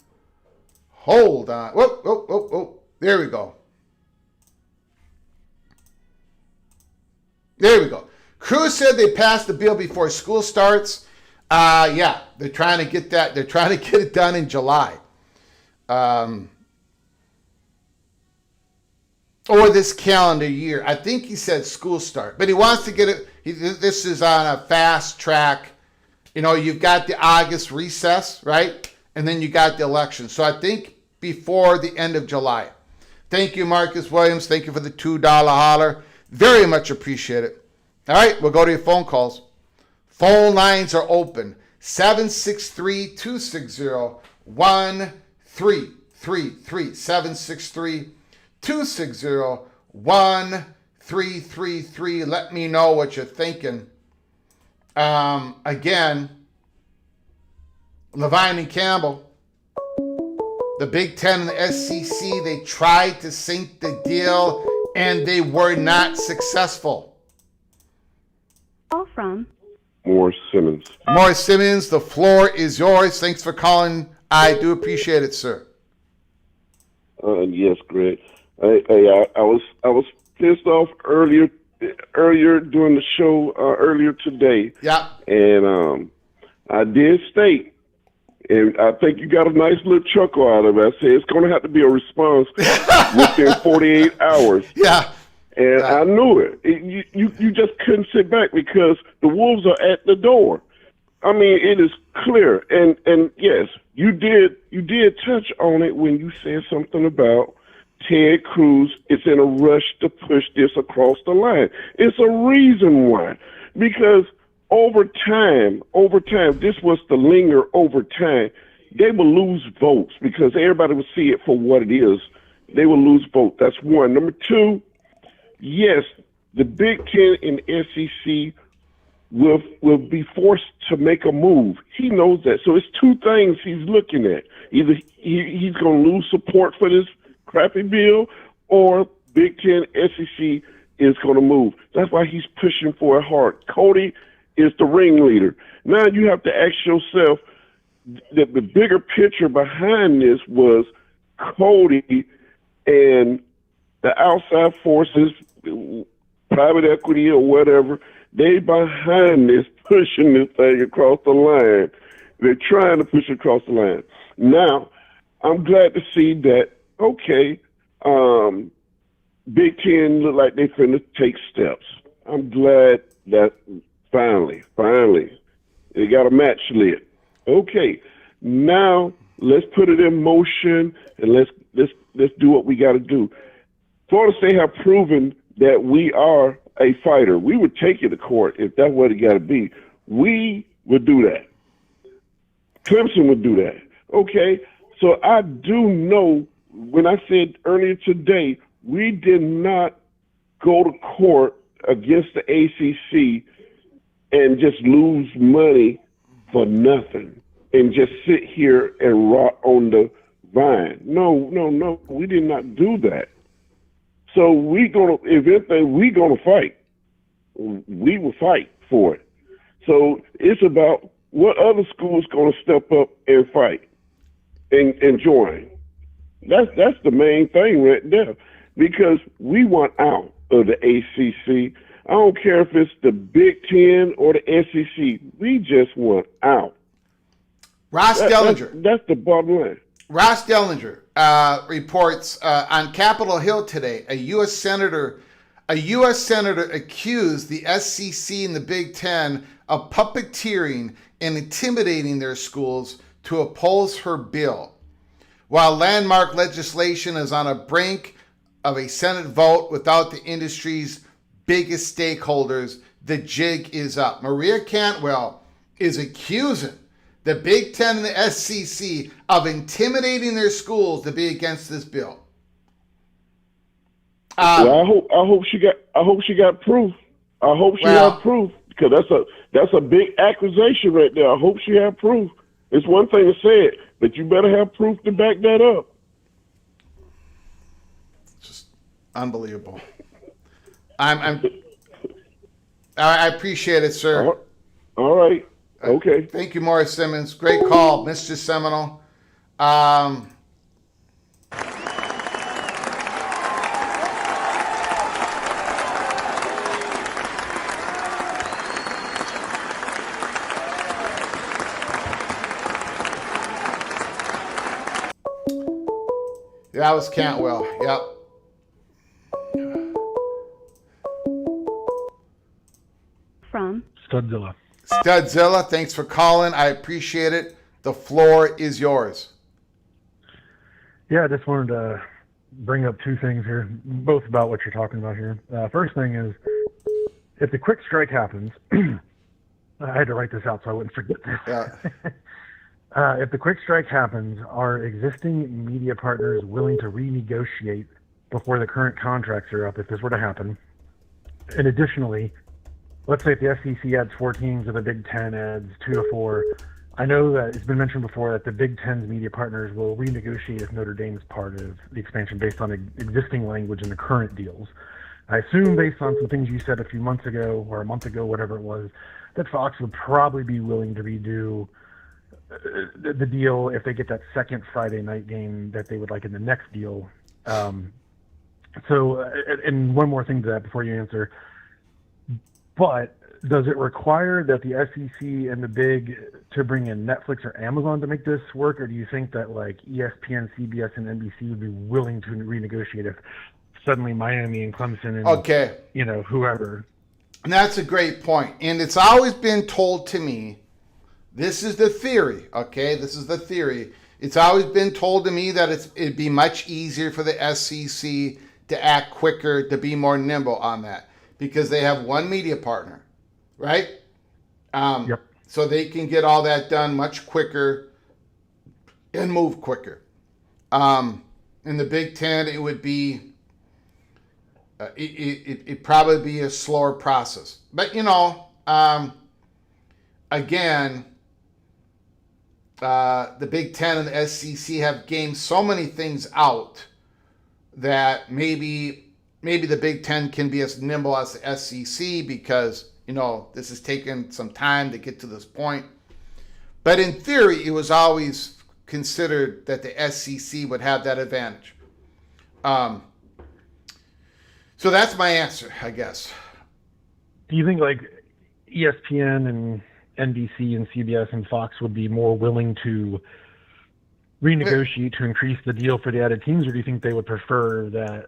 Whoop. There we go. Cruz said they passed the bill before school starts. Yeah, they're trying to get that. They're trying to get it done in July. Or this calendar year. I think he said school start, but he wants to get it. This is on a fast track. you've got the August recess, right? And then you got the election. So I think before the end of July. Thank you, Marcus Williams. Thank you for the $2 holler. Very much appreciate it. All right, we'll go to your phone calls. Phone lines are open. 763-260-1333. 763-260-1333. Let me know what you're thinking. Again, Levine and Campbell, the Big Ten and the SEC, they tried to sink the deal and they were not successful. Call from Mohr Simmons. Mohr Simmons, the floor is yours. Thanks for calling. I do appreciate it, sir. Yes, Greg. I was pissed off earlier during the show earlier today. Yeah. And I did state, and I think you got a nice little chuckle out of it. I said it's going to have to be a response within 48 hours. Yeah. And I knew it. You just couldn't sit back because the wolves are at the door. I mean, it is clear. And yes, you did touch on it when you said something about Ted Cruz is in a rush to push this across the line. It's a reason why. Because over time, this was to linger over time, they will lose votes because everybody will see it for what it is. They will lose votes. That's one. Number two, yes, the Big Ten and SEC will be forced to make a move. He knows that. So it's two things he's looking at. Either he's going to lose support for this crappy bill, or Big Ten SEC is going to move. That's why he's pushing for it hard. Cody is the ringleader. Now you have to ask yourself that the bigger picture behind this was Cody and the outside forces, private equity or whatever, they behind this, pushing this thing across the line. They're trying to push it across the line. Now, I'm glad to see that, okay, Big Ten look like they finna take steps. I'm glad that finally, they got a match lit. Okay, now let's put it in motion and let's do what we got to do. Florida State have proven that we are a fighter. We would take you to court if that's what it got to be. We would do that. Clemson would do that. Okay, so I do know when I said earlier today, we did not go to court against the ACC and just lose money for nothing and just sit here and rot on the vine. No, we did not do that. So if anything, we gonna fight. We will fight for it. So it's about what other schools gonna step up and fight and join. That's the main thing right there, because we want out of the ACC. I don't care if it's the Big Ten or the SEC. We just want out. Ross Dellinger. That's the bottom line. Ross Dellinger reports on Capitol Hill today, a U.S. senator accused the SEC and the Big Ten of puppeteering and intimidating their schools to oppose her bill. While landmark legislation is on a brink of a Senate vote without the industry's biggest stakeholders, the jig is up. Maria Cantwell is accusing the Big Ten and the SEC of intimidating their schools to be against this bill. Well, I hope she got proof. I hope she got proof, because that's a big accusation right there. I hope she had proof. It's one thing to say it, but you better have proof to back that up. Just unbelievable. I appreciate it, sir. All right. Okay. Thank you, Mohr Simmons. Great call, Mr. Seminole. That was Cantwell. Yep. from Scottzilla. Studzilla, thanks for calling. I appreciate it. The floor is yours. Yeah, I just wanted to bring up two things here, both about what you're talking about here. First thing is, if the quick strike happens, I had to write this out so I wouldn't forget this. Yeah. If the quick strike happens, are existing media partners willing to renegotiate before the current contracts are up if this were to happen? And additionally, let's say if the SEC adds 4 teams or the Big Ten adds 2 to 4, I know that it's been mentioned before that the Big Ten's media partners will renegotiate if Notre Dame is part of the expansion based on existing language in the current deals. I assume based on some things you said a few months ago or a month ago, whatever it was, that Fox would probably be willing to redo the deal if they get that second Friday night game that they would like in the next deal. And one more thing to that before you answer, but does it require that the SEC and the Big to bring in Netflix or Amazon to make this work, or do you think that like ESPN, CBS, and NBC would be willing to renegotiate if suddenly Miami and Clemson and whoever? And that's a great point. And it's always been told to me, this is the theory, okay? This is the theory. It's always been told to me that it'd be much easier for the SEC to act quicker, to be more nimble on that, because they have one media partner, right? Yep. So they can get all that done much quicker and move quicker. In the Big Ten, it would be, it'd probably be a slower process. But, again, the Big Ten and the SEC have gamed so many things out that maybe the Big Ten can be as nimble as the SEC because, this has taken some time to get to this point. But in theory, it was always considered that the SEC would have that advantage. So that's my answer, I guess. Do you think like ESPN and NBC and CBS and Fox would be more willing to renegotiate to increase the deal for the added teams, or do you think they would prefer that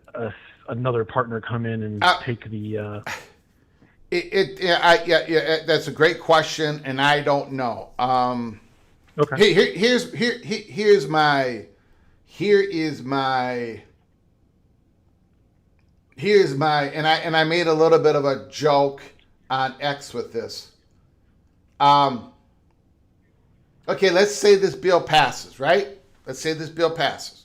another partner come in and take the? That's a great question, and I don't know. Okay. Here's my, and I made a little bit of a joke on X with this. Okay, let's say this bill passes, right? Let's say this bill passes.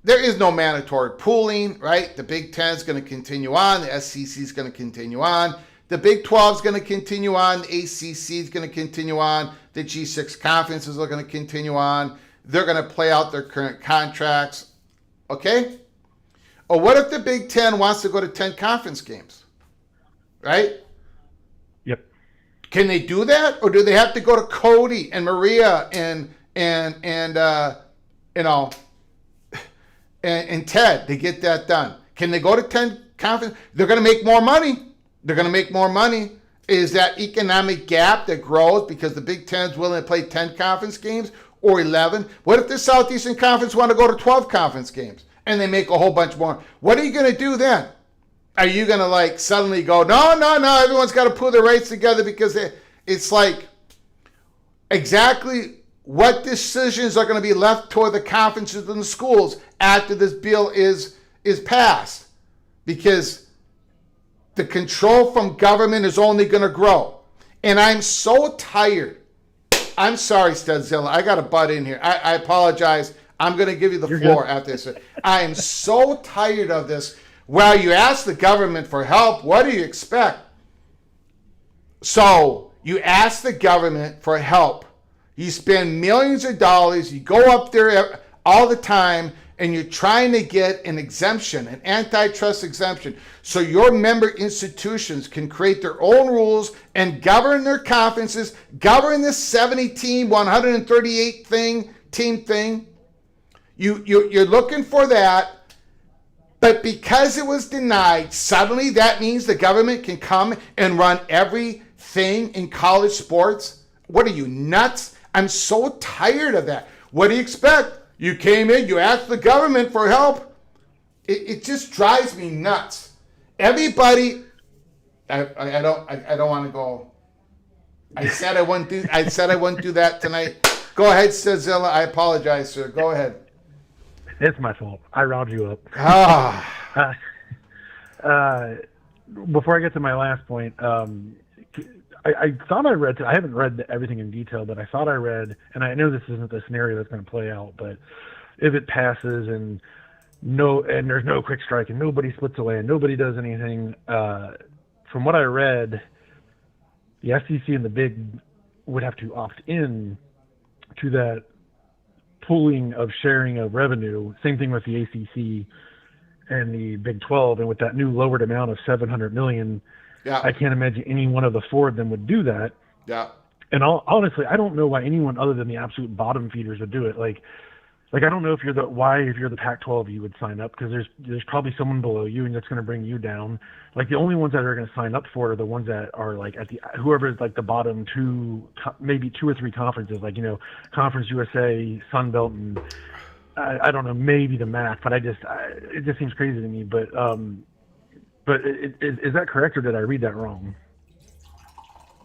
There is no mandatory pooling, right? The Big Ten is going to continue on. The SEC is going to continue on. The Big 12 is going to continue on. The ACC is going to continue on. The G6 conferences are going to continue on. They're going to play out their current contracts. Okay? Or what if the Big Ten wants to go to 10 conference games? Right? Yep. Can they do that? Or do they have to go to Cody and Maria and Ted to get that done? Can they go to 10 conference? They're going to make more money. They're going to make more money. Is that economic gap that grows because the Big Ten is willing to play 10 conference games or 11? What if the Southeastern Conference want to go to 12 conference games and they make a whole bunch more? What are you going to do then? Are you going to suddenly go, no, everyone's got to pull their rates together because it's like exactly what decisions are going to be left toward the conferences and the schools after this bill is passed? Because the control from government is only going to grow. And I'm so tired. I'm sorry, Studzilla. I got to butt in here. I apologize. I'm going to give you the floor after this. I am so tired of this. Well, you ask the government for help. What do you expect? So you ask the government for help. You spend millions of dollars. You go up there all the time, and you're trying to get an exemption, an antitrust exemption, so your member institutions can create their own rules and govern their conferences, govern this 70-team, 138-team thing. You're looking for that. But because it was denied, suddenly that means the government can come and run everything in college sports? What are you, nuts? I'm so tired of that. What do you expect? You came in, you asked the government for help. It just drives me nuts. Everybody, I don't want to go I said I wouldn't do that tonight. Go ahead, Stazilla. I apologize, sir. Go ahead. It's my fault. I riled you up. Ah. Before I get to my last point, I thought I read. I haven't read everything in detail, but I thought I read, and I know this isn't the scenario that's going to play out, but if it passes and there's no quick strike and nobody splits away and nobody does anything, from what I read, the SEC and the Big would have to opt in to that pooling of sharing of revenue. Same thing with the ACC and the Big 12, and with that new lowered amount of $700 million. Yeah. I can't imagine any one of the four of them would do that. Yeah. And honestly, I don't know why anyone other than the absolute bottom feeders would do it. Like I don't know if you're the Pac-12 you would sign up, because there's probably someone below you and that's going to bring you down. Like the only ones that are going to sign up for it are the ones that are like whoever is like the bottom two, maybe two or three conferences, like, Conference USA, Sun Belt, and I don't know, maybe the MAC, but it just seems crazy to me. But is that correct, or did I read that wrong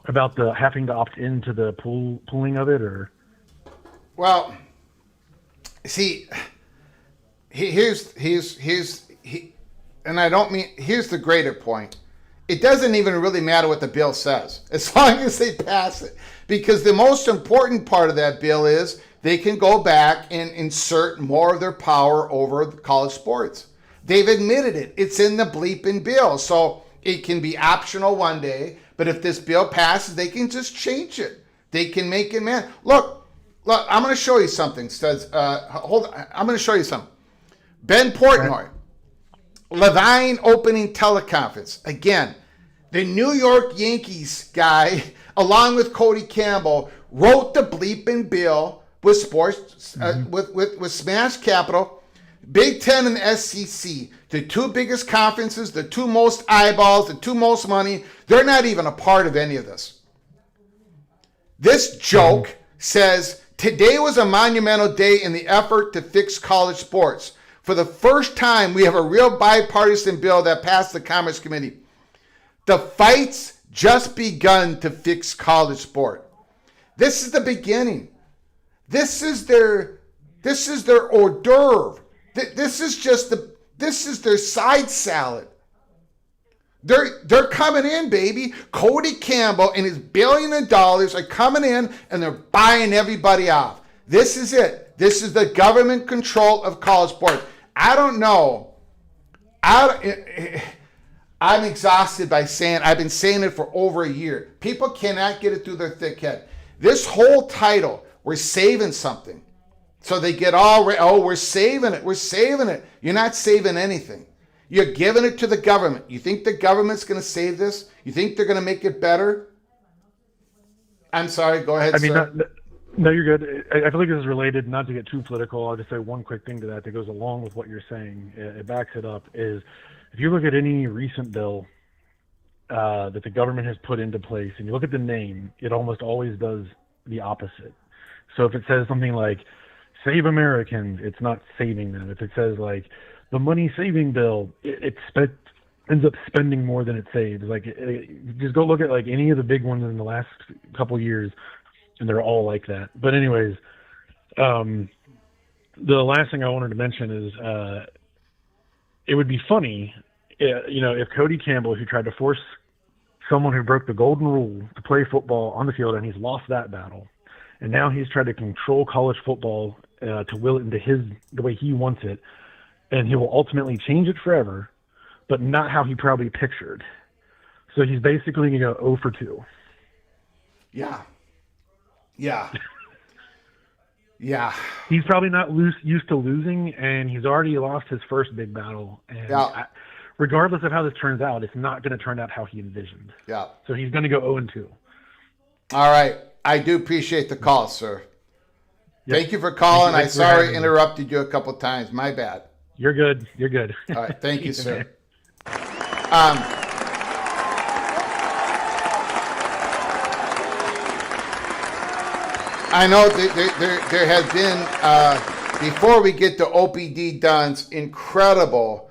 about the having to opt into the pooling of it? Or Well, see, here's and I don't mean, here's the greater point. It doesn't even really matter what the bill says, as long as they pass it, because the most important part of that bill is they can go back and insert more of their power over the college sports. They've admitted it. It's in the bleeping bill. So it can be optional one day, but if this bill passes, they can just change it. They can make it, man. Look, I'm going to show you something, Studs. Hold on. I'm going to show you something. Ben Portnoy, Levine opening teleconference. Again, the New York Yankees guy, along with Cody Campbell, wrote the bleeping bill with sports, with Smash Capital, Big Ten and the SEC, the two biggest conferences, the two most eyeballs, the two most money. They're not even a part of any of this. This joke says, today was a monumental day in the effort to fix college sports. For the first time, we have a real bipartisan bill that passed the Commerce Committee. The fight's just begun to fix college sport. This is the beginning. This is their hors d'oeuvre. This is their side salad. They're coming in, baby. Cody Campbell and his $1 billion are coming in, and they're buying everybody off. This is it. This is the government control of college sports. I don't know. I'm exhausted by saying, I've been saying it for over a year. People cannot get it through their thick head. This whole title, we're saving something. So they get we're saving it. We're saving it. You're not saving anything. You're giving it to the government. You think the government's going to save this? You think they're going to make it better? I'm sorry. Go ahead, sir. No, you're good. I feel like this is related, not to get too political. I'll just say one quick thing to that goes along with what you're saying. It backs it up. Is if you look at any recent bill that the government has put into place, and you look at the name, it almost always does the opposite. So if it says something like Save Americans, it's not saving them. If it says like the money saving bill, it ends up spending more than it saves. Like just go look at like any of the big ones in the last couple years, and they're all like that. But anyways, the last thing I wanted to mention is it would be funny, if Cody Campbell, who tried to force someone who broke the golden rule to play football on the field, and he's lost that battle, and now he's tried to control college football to will it into the way he wants it, and he will ultimately change it forever, but not how he probably pictured. So he's basically going to go 0 for 2. Yeah. Yeah. He's probably not used to losing, and he's already lost his first big battle. And regardless of how this turns out, it's not going to turn out how he envisioned. Yeah. So he's going to go 0 and 2. All right. I do appreciate the call, sir. Yep. Thank you for calling. I'm sorry I me. interrupted you a couple times. My bad. You're good. All right. Thank you, sir. I know there has been, before we get to OPD Dunn's incredible,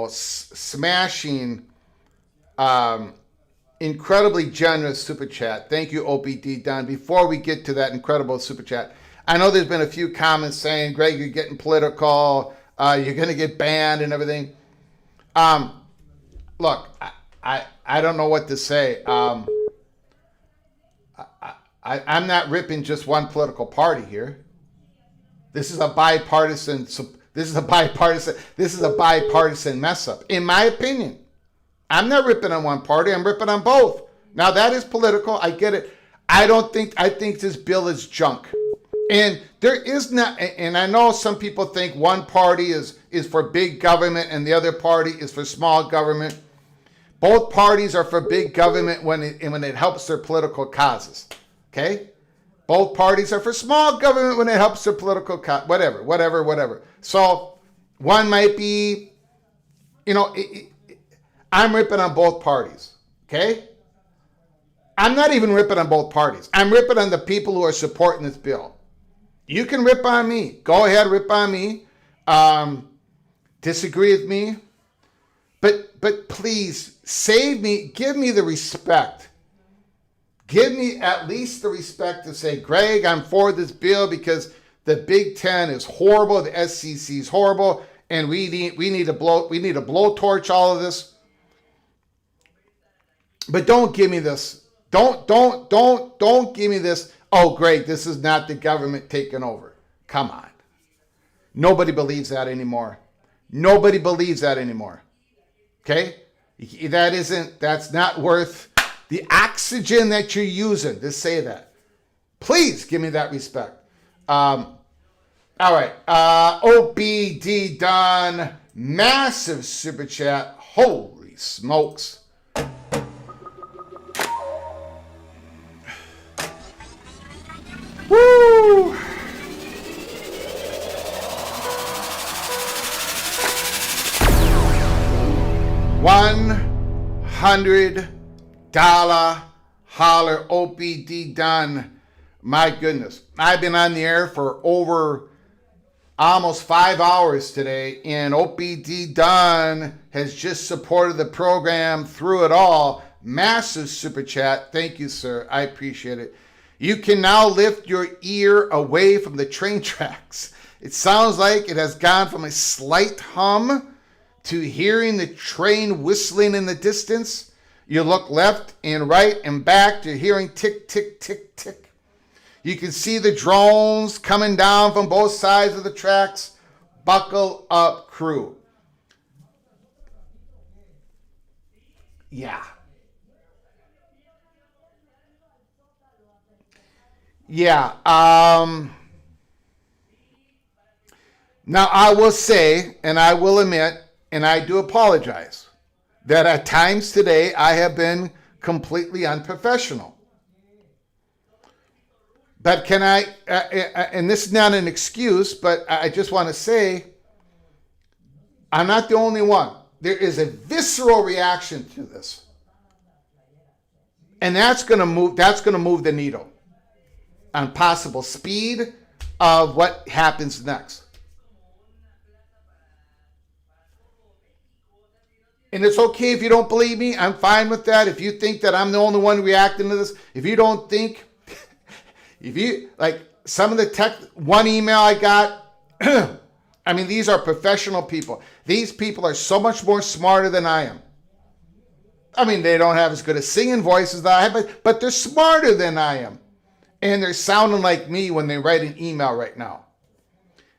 smashing incredibly generous super chat. Thank you, OBD Dunn. Before we get to that incredible super chat, I know there's been a few comments saying, Greg, you're getting political. You're going to get banned and everything. Look, I don't know what to say. I'm not ripping just one political party here. This is a bipartisan mess up, in my opinion. I'm not ripping on one party. I'm ripping on both. Now that is political. I get it. I think this bill is junk. And there is not, and I know some people think one party is for big government and the other party is for small government. Both parties are for big government when it helps their political causes. Okay? Both parties are for small government when it helps their political whatever. So one might be, I'm ripping on both parties. Okay? I'm not even ripping on both parties. I'm ripping on the people who are supporting this bill. You can rip on me. Go ahead, rip on me. Disagree with me. But please, save me. Give me the respect. Give me at least the respect to say, Greg, I'm for this bill because the Big Ten is horrible, the SEC is horrible, and we need to blowtorch all of this. But don't give me this. Don't give me this. Oh, Greg, this is not the government taking over. Come on. Nobody believes that anymore. Nobody believes that anymore. Okay? That's not worth the oxygen that you're using to say that. Please give me that respect. All right. OBD Don, massive super chat. Holy smokes. Woo! $100 holler OBD Dunn. My goodness. I've been on the air for over almost 5 hours today, and OBD Dunn has just supported the program through it all. Massive super chat. Thank you, sir. I appreciate it. You can now lift your ear away from the train tracks. It sounds like it has gone from a slight hum to hearing the train whistling in the distance. You look left and right and back to hearing tick, tick, tick, tick. You can see the drones coming down from both sides of the tracks. Buckle up, crew. Yeah. Yeah. Now, I will say, and I will admit, and I do apologize, that at times today I have been completely unprofessional. But can I, and this is not an excuse, but I just want to say, I'm not the only one. There is a visceral reaction to this. And that's going to move the needle on possible speed of what happens next. And it's okay if you don't believe me. I'm fine with that. If you think that I'm the only one reacting to this, if you don't think, if you, like some of the one email I got, I mean, these are professional people. These people are so much more smarter than I am. I mean, they don't have as good a singing voice as I have, but they're smarter than I am. And they're sounding like me when they write an email right now.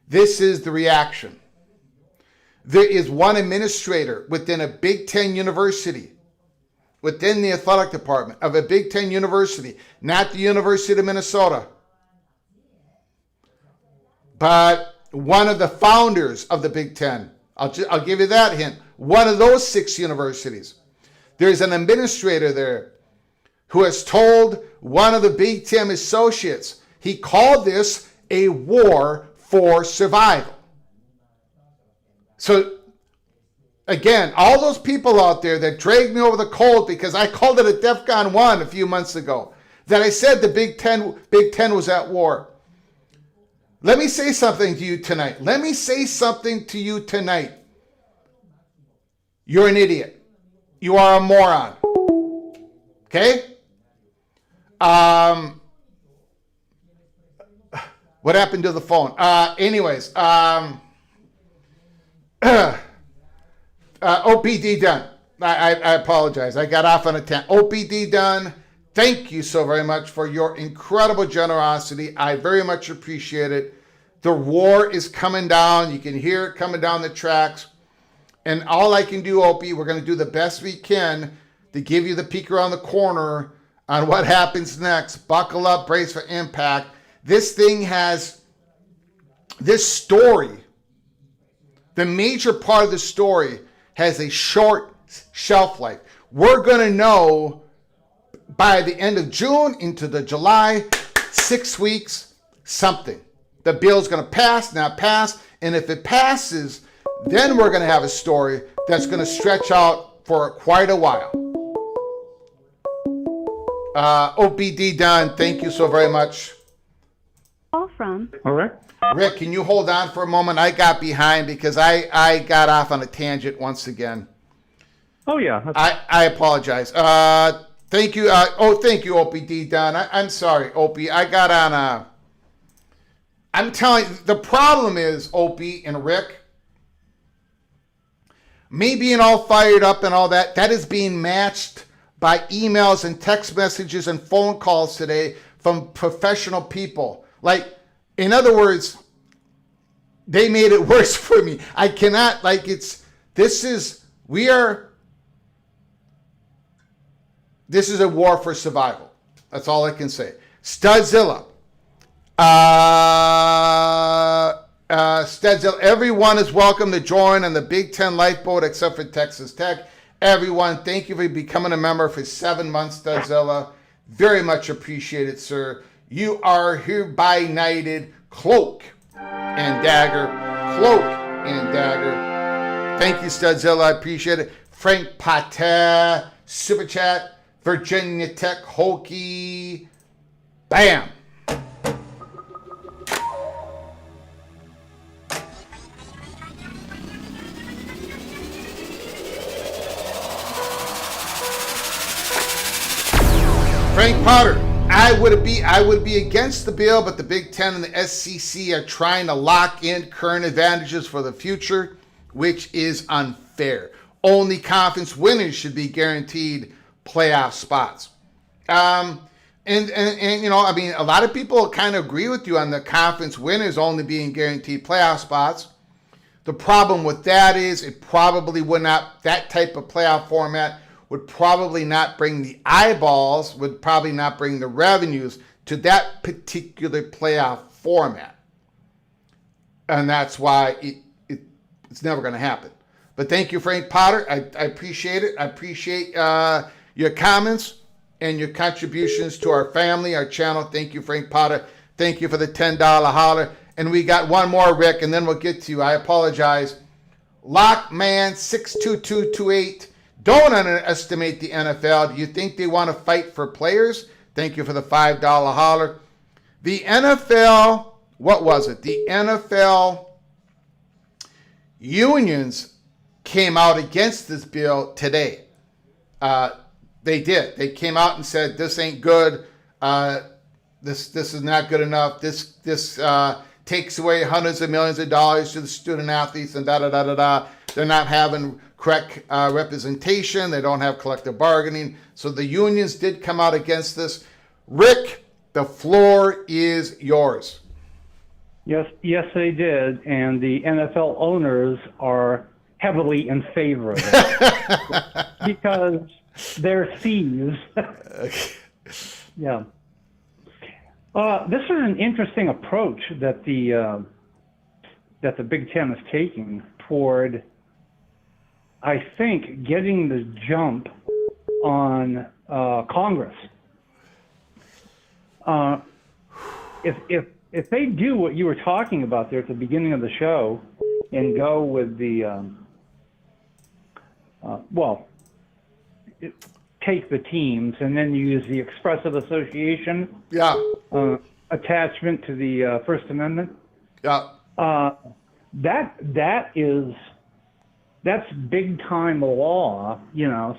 This is the reaction. There is one administrator within a Big Ten university, within the athletic department of a Big Ten university, not the University of Minnesota, but one of the founders of the Big Ten. I'll give you that hint. One of those 6 universities. There's an administrator there who has told one of the Big Ten associates, he called this a war for survival. So, again, all those people out there that dragged me over the coals because I called it a DEFCON 1 a few months ago, that I said the Big Ten was at war. Let me say something to you tonight. You're an idiot. You are a moron. Okay? What happened to the phone? Anyways, OPD done. I apologize. I got off on a tangent. OPD done. Thank you so very much for your incredible generosity. I very much appreciate it. The war is coming down. You can hear it coming down the tracks. And all I can do, Opie, we're going to do the best we can to give you the peek around the corner on what happens next. Buckle up, brace for impact. This thing has, this story, the major part of the story has a short shelf life. We're going to know by the end of June into the July, 6 weeks, something. The bill's going to pass, not pass. And if it passes, then we're going to have a story that's going to stretch out for quite a while. OPD done. Thank you so very much. Call from. All right. Rick, can you hold on for a moment? I got behind because I got off on a tangent once again. Oh, yeah. I apologize. Thank you. Thank you, OPD done. I'm sorry, Opie. I got on a... I'm telling you, the problem is, Opie and Rick, me being all fired up and all that, that is being matched by emails and text messages and phone calls today from professional people. Like, in other words, they made it worse for me. I cannot, like, this is a war for survival. That's all I can say. Studzilla. Studzilla, everyone is welcome to join on the Big Ten Lifeboat except for Texas Tech. Everyone, thank you for becoming a member for 7 months, Studzilla. Very much appreciated, sir. You are hereby knighted cloak and dagger. Cloak and dagger. Thank you, Studzilla. I appreciate it. Frank Pater, Super Chat. Virginia Tech Hokie. Bam. Frank Potter, I would be against the bill, but the Big Ten and the SEC are trying to lock in current advantages for the future, which is unfair. Only conference winners should be guaranteed playoff spots. And you know, I mean, a lot of people kind of agree with you on the conference winners only being guaranteed playoff spots. The problem with that is it probably would not, that type of playoff format would probably not bring the eyeballs, would probably not bring the revenues to that particular playoff format. And that's why it's never going to happen. But thank you, Frank Potter. I appreciate it. I appreciate your comments and your contributions to our family, our channel. Thank you, Frank Potter. Thank you for the $10 holler. And we got one more, Rick, and then we'll get to you. I apologize. Lockman62228. Don't underestimate the NFL. Do you think they want to fight for players? Thank you for the $5 holler. The NFL, what was it? The NFL unions came out against this bill today. They did. They came out and said, this ain't good. This is not good enough. This takes away hundreds of millions of dollars to the student athletes and da-da-da-da-da. They're not having correct representation. They don't have collective bargaining. So the unions did come out against this. Rick, the floor is yours. Yes, they did. And the NFL owners are heavily in favor of it because they're thieves. Yeah. This is an interesting approach that the Big Ten is taking toward, I think, getting the jump on Congress. If they do what you were talking about there at the beginning of the show and go with the take the teams and then use the expressive association attachment to the First Amendment. Yeah. That is that's big time law,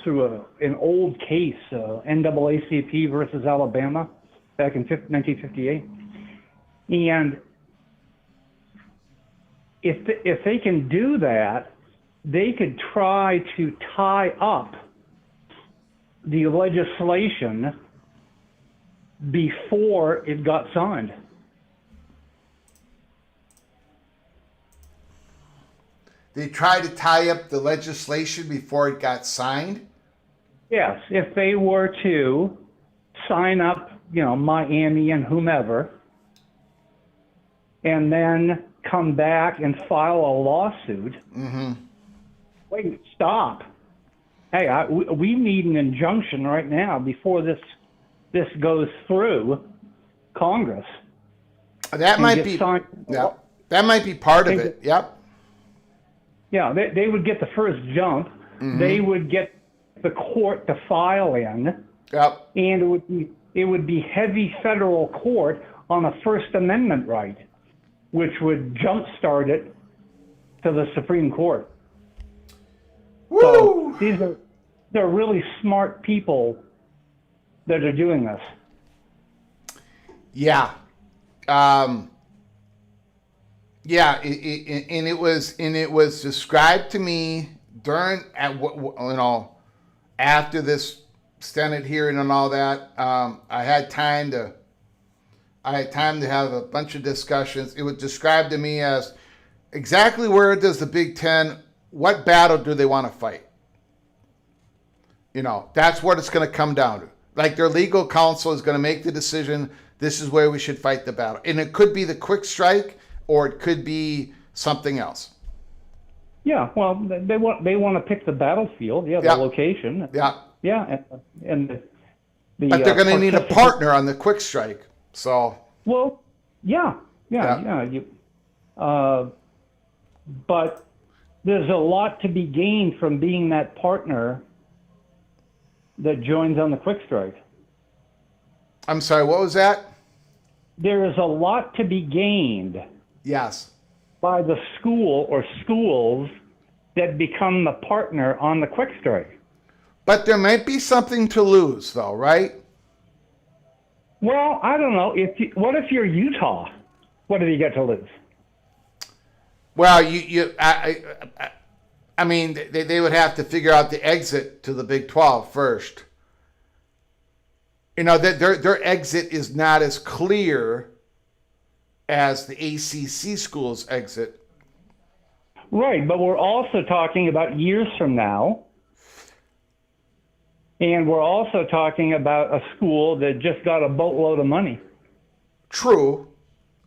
through an old case, NAACP versus Alabama back in 1958. And if they can do that, they could try to tie up the legislation before it got signed. They tried to tie up the legislation before it got signed? Yes, if they were to sign up, Miami and whomever, and then come back and file a lawsuit. Mm-hmm. Wait, stop. Hey, we need an injunction right now before this goes through Congress. That might be signed. Yeah, that might be part of it. Yep. Yeah, they would get the first jump. Mm-hmm. They would get the court to file in. Yep. And it would be heavy federal court on a First Amendment right, which would jumpstart it to the Supreme Court. Woo! So they're really smart people that are doing this. Yeah. Yeah, and it was described to me after this Senate hearing and all that. I had time to have a bunch of discussions. It was described to me as exactly where does the Big Ten, what battle do they want to fight? That's what it's going to come down to. Like their legal counsel is going to make the decision. This is where we should fight the battle, and it could be the quick strike. Or it could be something else. Yeah, well, they want to pick the battlefield. Yeah, the location. Yeah. Yeah, and but they're going to need a partner on the quick strike. So. Well, yeah. But there's a lot to be gained from being that partner that joins on the quick strike. I'm sorry. What was that? There is a lot to be gained. Yes. By the school or schools that become the partner on the quick strike. But there might be something to lose, though, right? Well, I don't know. What if you're Utah? What do you get to lose? Well, I mean, they would have to figure out the exit to the Big 12 first. Their exit is not as clear as the ACC schools exit. Right, but we're also talking about years from now. And we're also talking about a school that just got a boatload of money. True,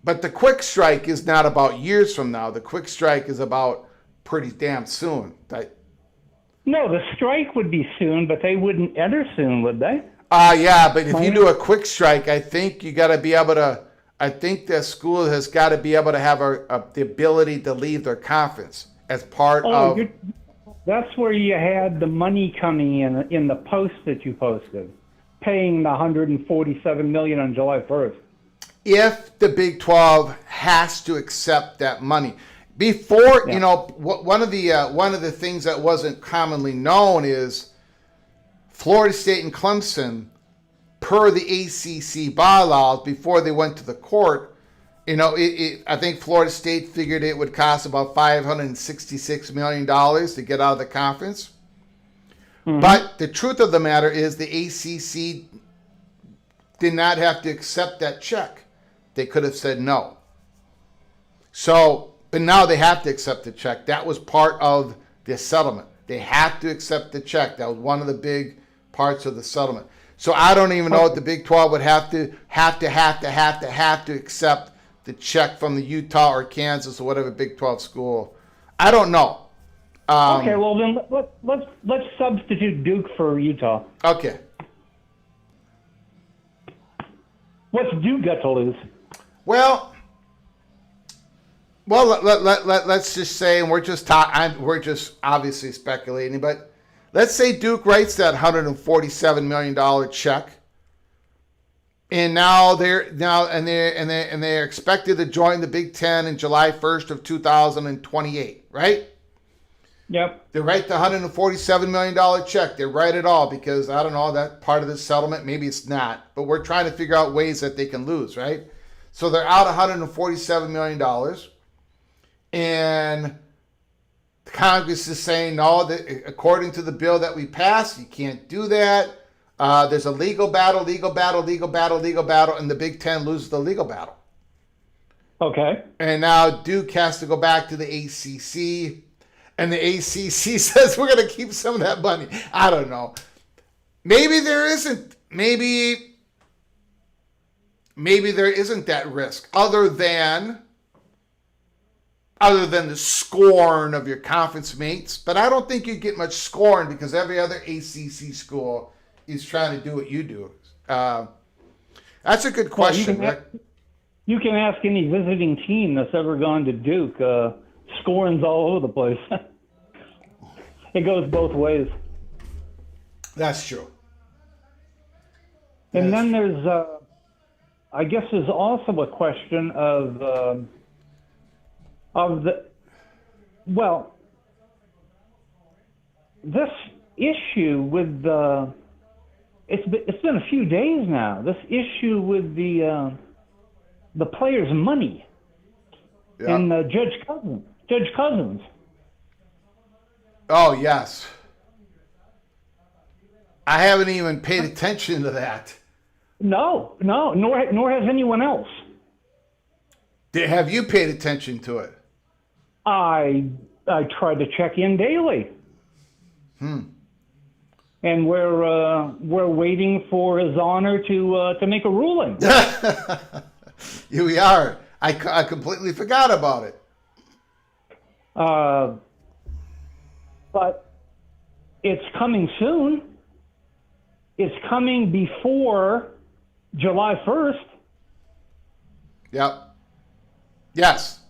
but the quick strike is not about years from now. The quick strike is about pretty damn soon. No, the strike would be soon, but they wouldn't enter soon, would they? Yeah, but if you do a quick strike, I think you got to be able to. I think the school has got to be able to have the ability to leave their conference as part of. That's where you had the money coming in the post that you posted, paying the $147 million on July 1st. If the Big 12 has to accept that money, before one of the things that wasn't commonly known is Florida State and Clemson, per the ACC bylaws, before they went to the court, I think Florida State figured it would cost about $566 million to get out of the conference. Mm-hmm. But the truth of the matter is the ACC did not have to accept that check. They could have said no. So, but now they have to accept the check. That was part of the settlement. They have to accept the check. That was one of the big parts of the settlement. So I don't even know if the Big 12 would have to accept the check from the Utah or Kansas or whatever Big 12 school. I don't know. Okay, well then let's substitute Duke for Utah. Okay. What's Duke got to lose? Well, let's just say, and we're just obviously speculating, but let's say Duke writes that $147 million check, and now they're expected to join the Big Ten in July 1st of 2028, right? Yep. They write the $147 million check. They write it all because, I don't know, that part of the settlement, maybe it's not. But we're trying to figure out ways that they can lose, right? So they're out $147 million. And Congress is saying, no, that according to the bill that we passed, you can't do that. There's a legal battle, and the Big Ten loses the legal battle. Okay. And now Duke has to go back to the ACC. And the ACC says we're going to keep some of that money. I don't know. Maybe there isn't. Maybe there isn't that risk other than the scorn of your conference mates. But I don't think you get much scorn because every other ACC school is trying to do what you do. That's a good question, Rick. You can ask any visiting team that's ever gone to Duke. Scorn's all over the place. It goes both ways. That's true. And then there's, I guess, there's also a question of this issue with the. It's been a few days now. This issue with the players' money. Yeah. And Judge Cousins. Oh, yes. I haven't even paid attention to that. No, nor has anyone else. Have you paid attention to it? I try to check in daily. And we're waiting for His Honor to make a ruling. Here we are. I completely forgot about it. But it's coming soon. It's coming before July 1st. Yep. Yes.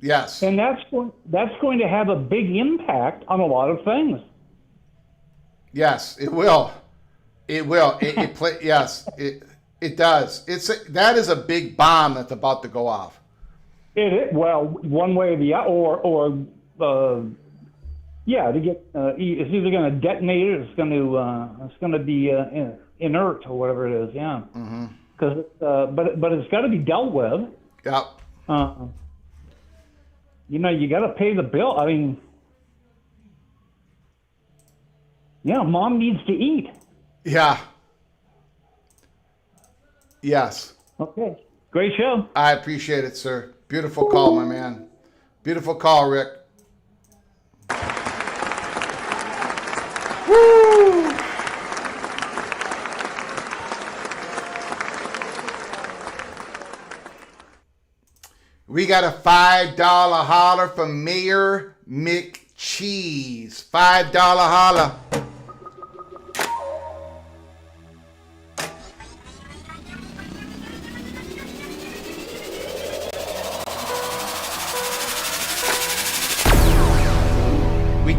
Yes. And that's going to have a big impact on a lot of things. Yes, it will. It will. Yes, it does. That is a big bomb that's about to go off. Well, one way or the other, to get it's either going to detonate it, or it's going to be inert or whatever it is. Yeah. Because but it's got to be dealt with. Yep. You got to pay the bill. I mean, mom needs to eat. Yeah. Yes. Okay. Great show. I appreciate it, sir. Beautiful call, my man. Beautiful call, Rick. Woo! We got a $5 holler from Mayor McCheese. $5 holler.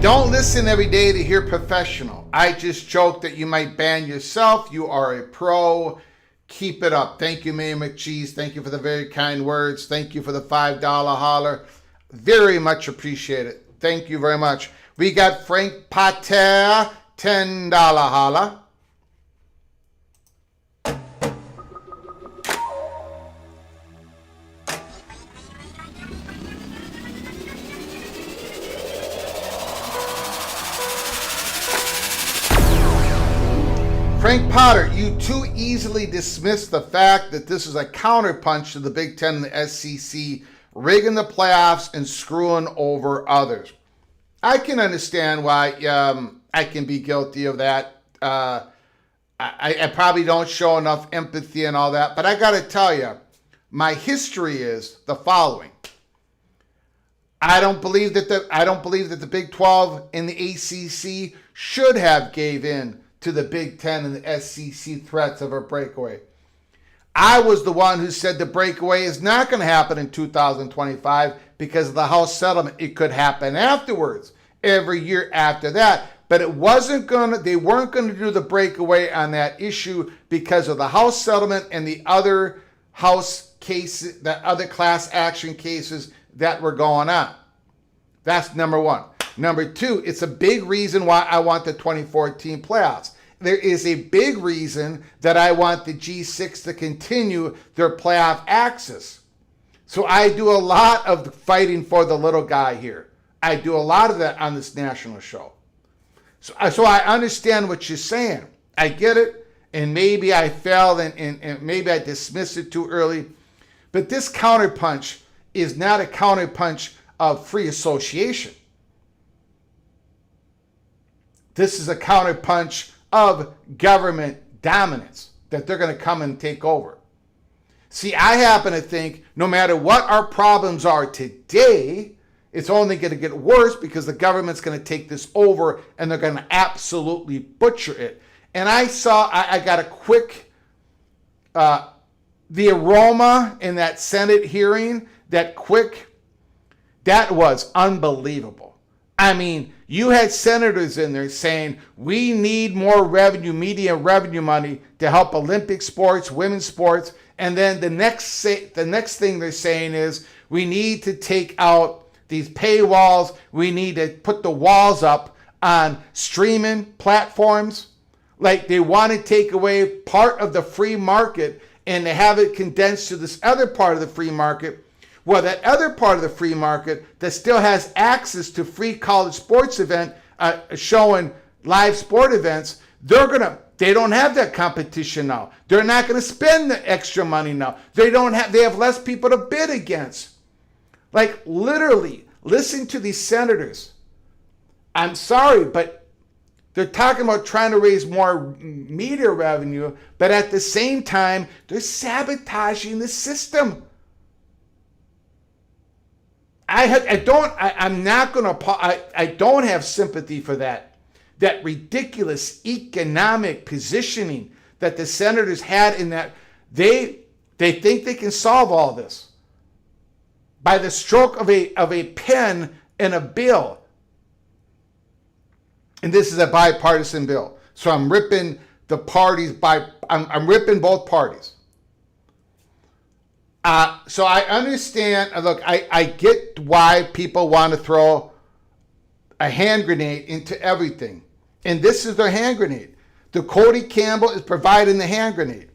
Don't listen every day to hear professional. I just joke that you might ban yourself. You are a pro. Keep it up. Thank you, Mayor McCheese. Thank you for the very kind words. Thank you for the $5 holler. Very much appreciate it. Thank you very much. We got Frank Pater, $10 holler. Frank Potter, you too easily dismiss the fact that this is a counterpunch to the Big Ten and the SEC rigging the playoffs and screwing over others. I can understand why I can be guilty of that. I probably don't show enough empathy and all that, but I got to tell you, my history is the following. I don't believe that the Big 12 and the ACC should have gave in to the Big Ten and the SEC threats of a breakaway. I was the one who said the breakaway is not going to happen in 2025 because of the House settlement. It could happen afterwards, every year after that. But they weren't going to do the breakaway on that issue because of the House settlement and the other House cases, the other class action cases that were going on. That's number one. Number two, it's a big reason why I want the 2014 playoffs. There is a big reason that I want the G6 to continue their playoff access. So I do a lot of fighting for the little guy here. I do a lot of that on this national show. So I understand what you're saying. I get it. And maybe I failed and maybe I dismissed it too early. But this counterpunch is not a counterpunch of free association. This is a counterpunch of government dominance, that they're going to come and take over. See, I happen to think no matter what our problems are today, it's only going to get worse because the government's going to take this over and they're going to absolutely butcher it. And I got a quick, the aroma in that Senate hearing, that was unbelievable. I mean, you had senators in there saying, we need more revenue, media revenue money to help Olympic sports, women's sports. And then the next thing they're saying is, we need to take out these paywalls. We need to put the walls up on streaming platforms. Like they want to take away part of the free market and to have it condensed to this other part of the free market. Well, that other part of the free market that still has access to free college sports event, showing live sport events, they don't have that competition now. They're not going to spend the extra money now. They have less people to bid against. Like literally, listen to these senators. I'm sorry, but they're talking about trying to raise more media revenue, but at the same time, they're sabotaging the system. I don't have sympathy for that ridiculous economic positioning that the senators had in that they think they can solve all this by the stroke of a pen and a bill. And this is a bipartisan bill. So I'm ripping the parties I'm ripping both parties. So I understand, look, I get why people want to throw a hand grenade into everything. And this is their hand grenade. The Cody Campbell is providing the hand grenade.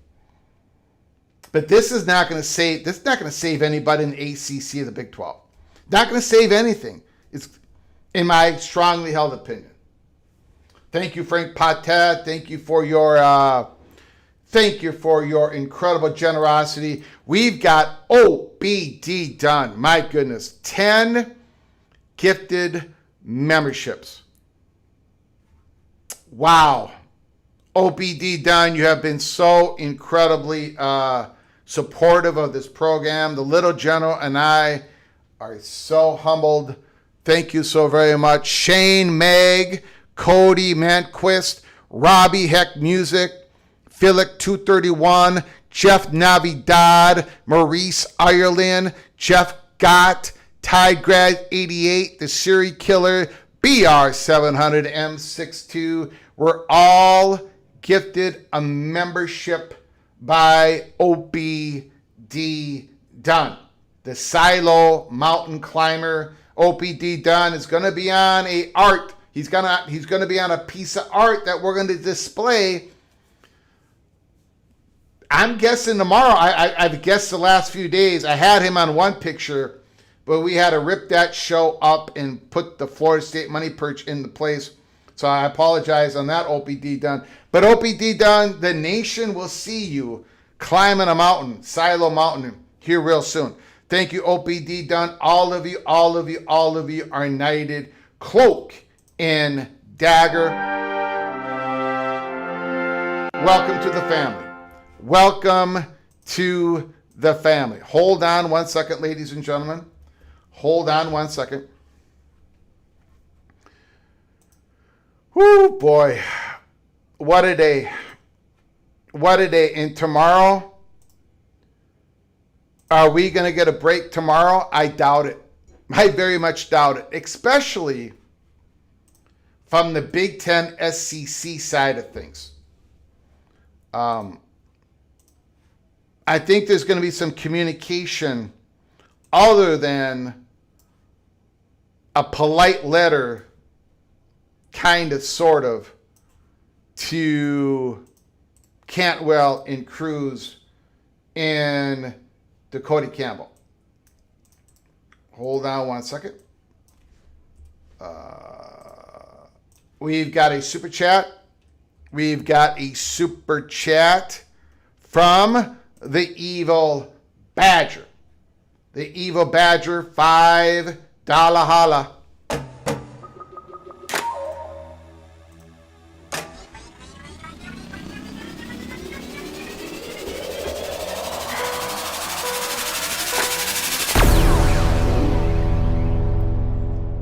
But this is not going to save anybody in the ACC or the Big 12. Not going to save anything. It's in my strongly held opinion. Thank you, Frank Patet. Thank you for your incredible generosity. We've got OBD done. My goodness. 10 gifted memberships. Wow. OBD done. You have been so incredibly supportive of this program. The little general and I are so humbled. Thank you so very much. Shane, Meg, Cody, Manquist, Robbie Heck Music, Philip 231, Jeff Navidad, Maurice Ireland, Jeff Gott, Tidegrad 88, The Siri Killer, BR 700 M62. We're all gifted a membership by OBD Dunn. The Silo Mountain Climber. OBD Dunn is going to be on a art. He's going to be on a piece of art that we're going to display. I'm guessing tomorrow. I've guessed the last few days. I had him on one picture, but we had to rip that show up and put the Florida State Money Perch into place. So I apologize on that, OPD Dunn. But OPD Dunn, the nation will see you climbing a mountain, Silo Mountain, here real soon. Thank you, OPD Dunn. All of you are knighted. Cloak and Dagger. Welcome to the family. Welcome to the family. Hold on one second, ladies and gentlemen. Hold on one second. Whoo, boy. What a day. What a day. And tomorrow, are we going to get a break tomorrow? I doubt it. I very much doubt it. Especially from the Big Ten SEC side of things. I think there's going to be some communication other than a polite letter kind of, sort of, to Cantwell and Cruz and Dakota Campbell. Hold on one second. We've got a super chat. We've got a super chat from the Evil Badger. The Evil Badger, $5 holla.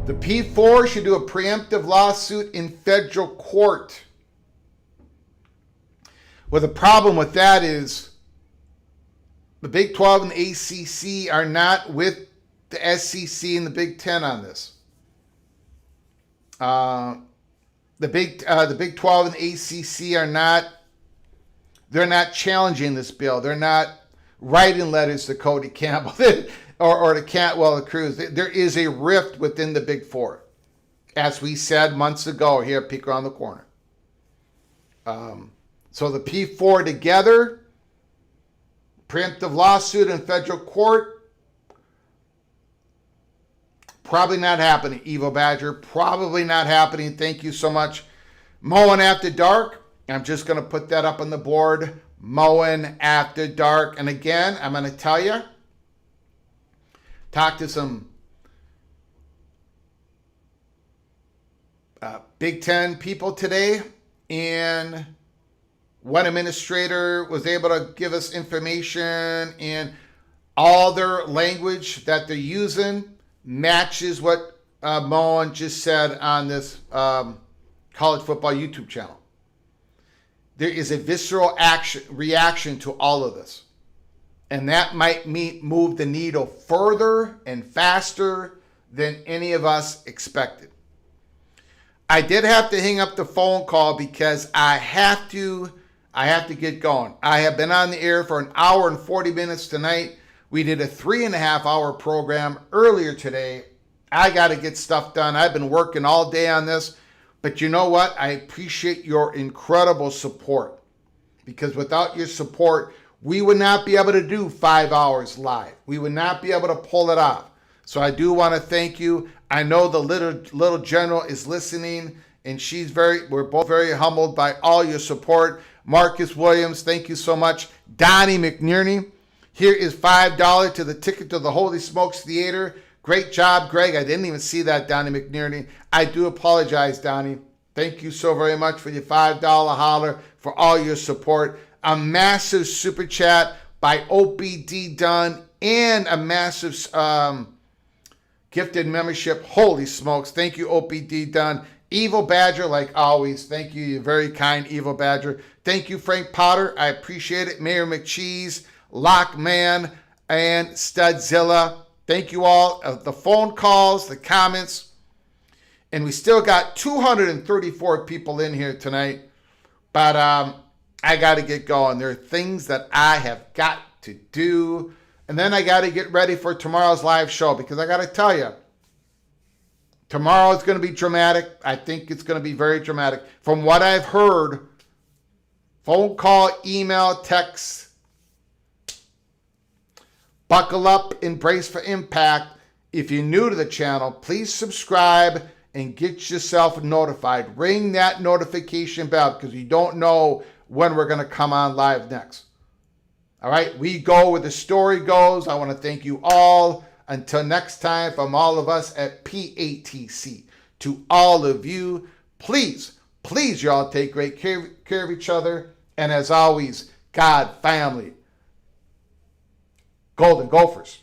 The P4 should do a preemptive lawsuit in federal court. Well, the problem with that is the Big 12 and the ACC are not with the SEC and the Big 10 on this. The Big 12 and the ACC are not, they're not challenging this bill. They're not writing letters to Cody Campbell or to Cantwell or Cruz. There is a rift within the Big Four, as we said months ago here at Peek Around the Corner. So the P4 together, preemptive lawsuit in federal court, probably not happening. Evil Badger, probably not happening. Thank you so much. Mowing After Dark, I'm just going to put that up on the board. Mowing After Dark. And again, I'm going to tell you, talk to some Big Ten people today, and one administrator was able to give us information, and all their language that they're using matches what Mohan just said on this college football YouTube channel. There is a visceral reaction to all of this. And that might move the needle further and faster than any of us expected. I did have to hang up the phone call because I have to get going. I have been on the air for an hour and 40 minutes tonight. We did a 3.5-hour program earlier today. I got to get stuff done. I've been working all day on this. But you know what? I appreciate your incredible support. Because without your support, we would not be able to do 5 hours live. We would not be able to pull it off. So I do want to thank you. I know the little general is listening, and we're both very humbled by all your support. Marcus Williams, thank you so much. Donnie McNerney, here is $5 to the ticket to the Holy Smokes Theater. Great job, Greg. I didn't even see that, Donnie McNerney. I do apologize, Donnie. Thank you so very much for your $5 holler, for all your support. A massive super chat by OPD Dunn, and a massive gifted membership. Holy smokes. Thank you, OPD Dunn. Evil Badger, like always. Thank you. You're very kind, Evil Badger. Thank you, Frank Potter. I appreciate it. Mayor McCheese, Lockman, and Studzilla. Thank you all. The phone calls, the comments. And we still got 234 people in here tonight. But I got to get going. There are things that I have got to do. And then I got to get ready for tomorrow's live show, because I got to tell you, tomorrow is going to be dramatic. I think it's going to be very dramatic. From what I've heard, phone call, email, text, buckle up, embrace for impact. If you're new to the channel, please subscribe and get yourself notified. Ring that notification bell, because you don't know when we're going to come on live next. All right, we go where the story goes. I want to thank you all. Until next time, from all of us at PATC, to all of you, please, y'all take great care of each other. And as always, God, family, Golden Gophers.